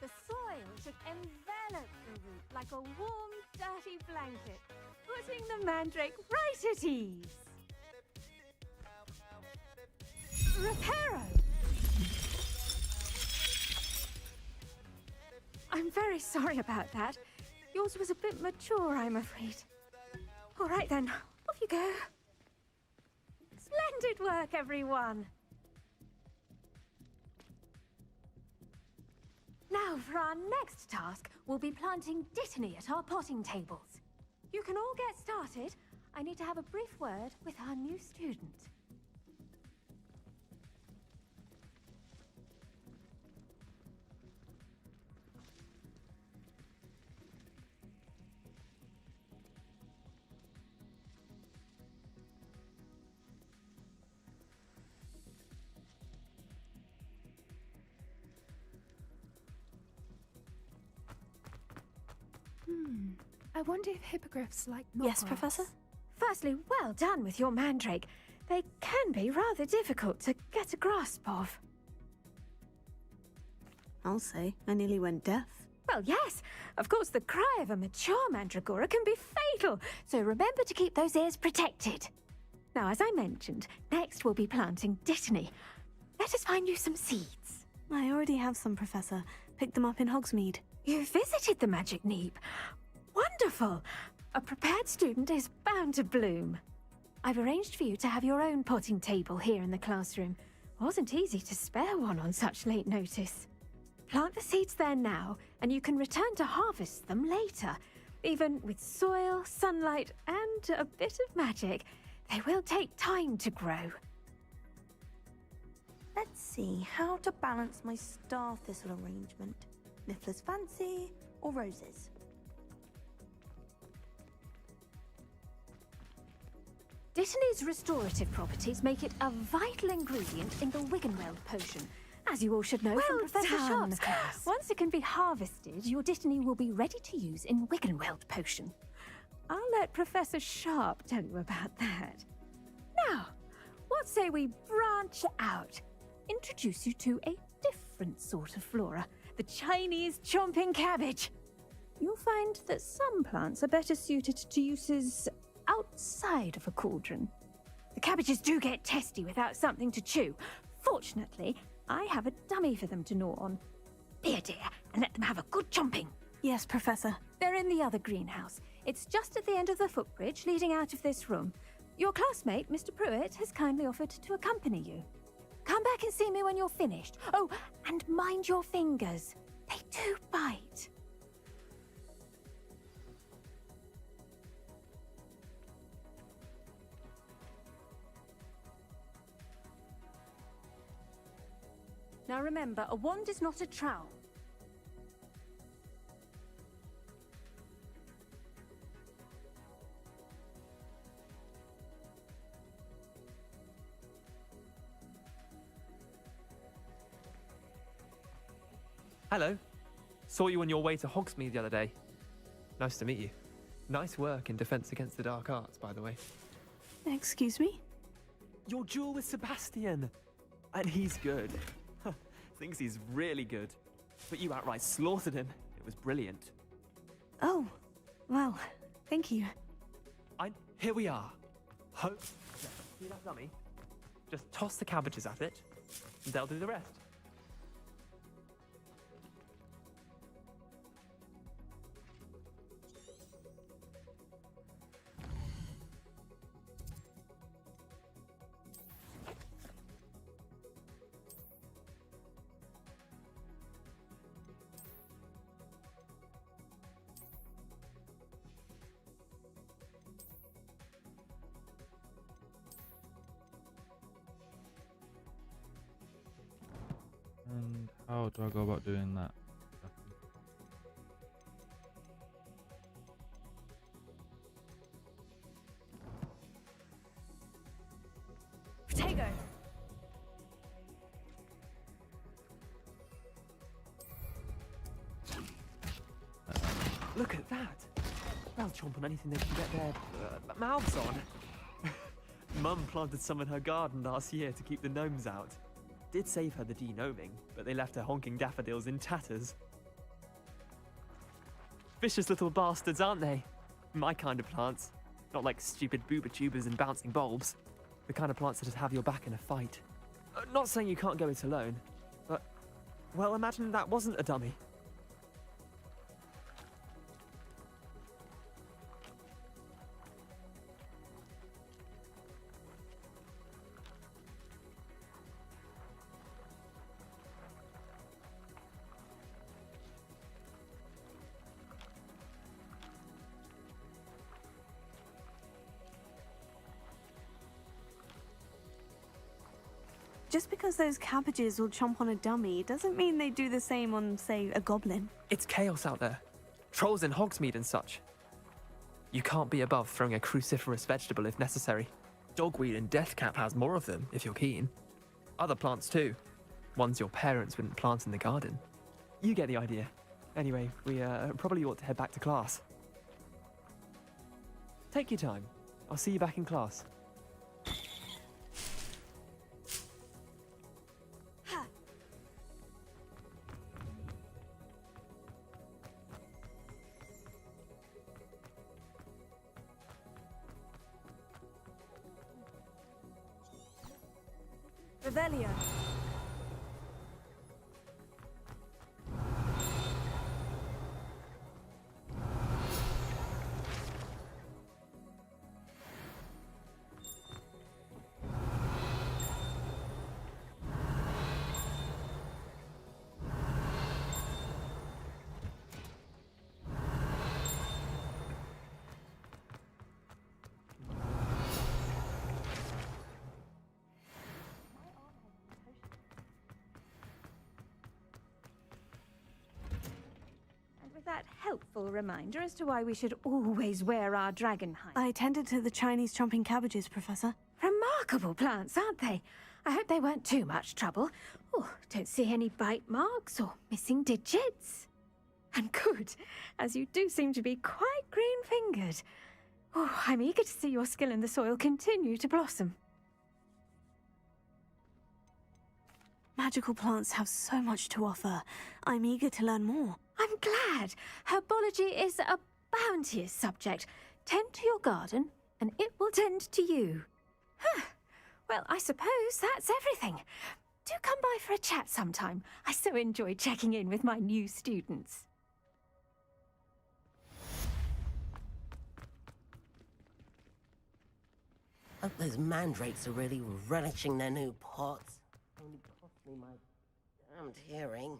The soil should envelop the root like a warm, dirty blanket, putting the mandrake right at ease. Reparo! I'm very sorry about that. Yours was a bit mature, I'm afraid. All right then, off you go. Splendid work, everyone! Now, for our next task, we'll be planting Dittany at our potting tables. You can all get started. I need to have a brief word with our new student. I wonder if hippogriffs like Yes, knockoffs. Professor? Firstly, well done with your mandrake. They can be rather difficult to get a grasp of. I'll say, I nearly went deaf. Well, yes. Of course, the cry of a mature mandragora can be fatal, so remember to keep those ears protected. Now, as I mentioned, next we'll be planting Dittany. Let us find you some seeds. I already have some, Professor. Picked them up in Hogsmeade. You visited the Magic Neep. Wonderful! A prepared student is bound to bloom. I've arranged for you to have your own potting table here in the classroom. Wasn't easy to spare one on such late notice. Plant the seeds there now, and you can return to harvest them later. Even with soil, sunlight, and a bit of magic, they will take time to grow. Let's see how to balance my star thistle arrangement. Miffler's Fancy or roses? Dittany's restorative properties make it a vital ingredient in the Wiggenweld potion, as you all should know from Professor Sharp's class. Once it can be harvested, your Dittany will be ready to use in Wiggenweld potion. I'll let Professor Sharp tell you about that. Now, what say we branch out? Introduce you to a different sort of flora, the Chinese chomping cabbage. You'll find that some plants are better suited to uses outside of a cauldron. The cabbages do get testy without something to chew. Fortunately, I have a dummy for them to gnaw on. Here, dear, and let them have a good chomping. Yes, Professor. They're in the other greenhouse. It's just at the end of the footbridge leading out of this room. Your classmate, Mr. Pruitt, has kindly offered to accompany you. Come back and see me when you're finished. Oh, and mind your fingers. They do bite. Now remember, a wand is not a trowel. Hello. Saw you on your way to Hogsmeade the other day. Nice to meet you. Nice work in Defense Against the Dark Arts, by the way. Excuse me? Your duel with Sebastian! And he's good. Thinks he's really good. But you outright slaughtered him. It was brilliant. Oh, well, thank you. Here we are. See that dummy? Just toss the cabbages at it, and they'll do the rest. And how do I go about doing that? Potato! Look at that! They'll chomp on anything they can get their mouths on. Mum planted some in her garden last year to keep the gnomes out. Did save her the de-gnoming, but they left her honking daffodils in tatters. Vicious little bastards, aren't they? My kind of plants. Not like stupid booba tubers and bouncing bulbs. The kind of plants that have your back in a fight. Not saying you can't go it alone, but... well, imagine that wasn't a dummy. Just because those cabbages will chomp on a dummy doesn't mean they do the same on, say, a goblin. It's chaos out there. Trolls in Hogsmeade and such. You can't be above throwing a cruciferous vegetable if necessary. Dogweed and deathcap has more of them, if you're keen. Other plants too. Ones your parents wouldn't plant in the garden. You get the idea. Anyway, we probably ought to head back to class. Take your time. I'll see you back in class. Revelio. That helpful reminder as to why we should always wear our dragon hide. I tended to the Chinese chomping cabbages, Professor. Remarkable plants, aren't they? I hope they weren't too much trouble. Oh, don't see any bite marks or missing digits. And good, as you do seem to be quite green-fingered. Oh, I'm eager to see your skill in the soil continue to blossom. Magical plants have so much to offer. I'm eager to learn more. I'm glad. Herbology is a bounteous subject. Tend to your garden, and it will tend to you. Huh. Well, I suppose that's everything. Do come by for a chat sometime. I so enjoy checking in with my new students. Hope those mandrakes are really relishing their new pots. Only cost me my damned hearing.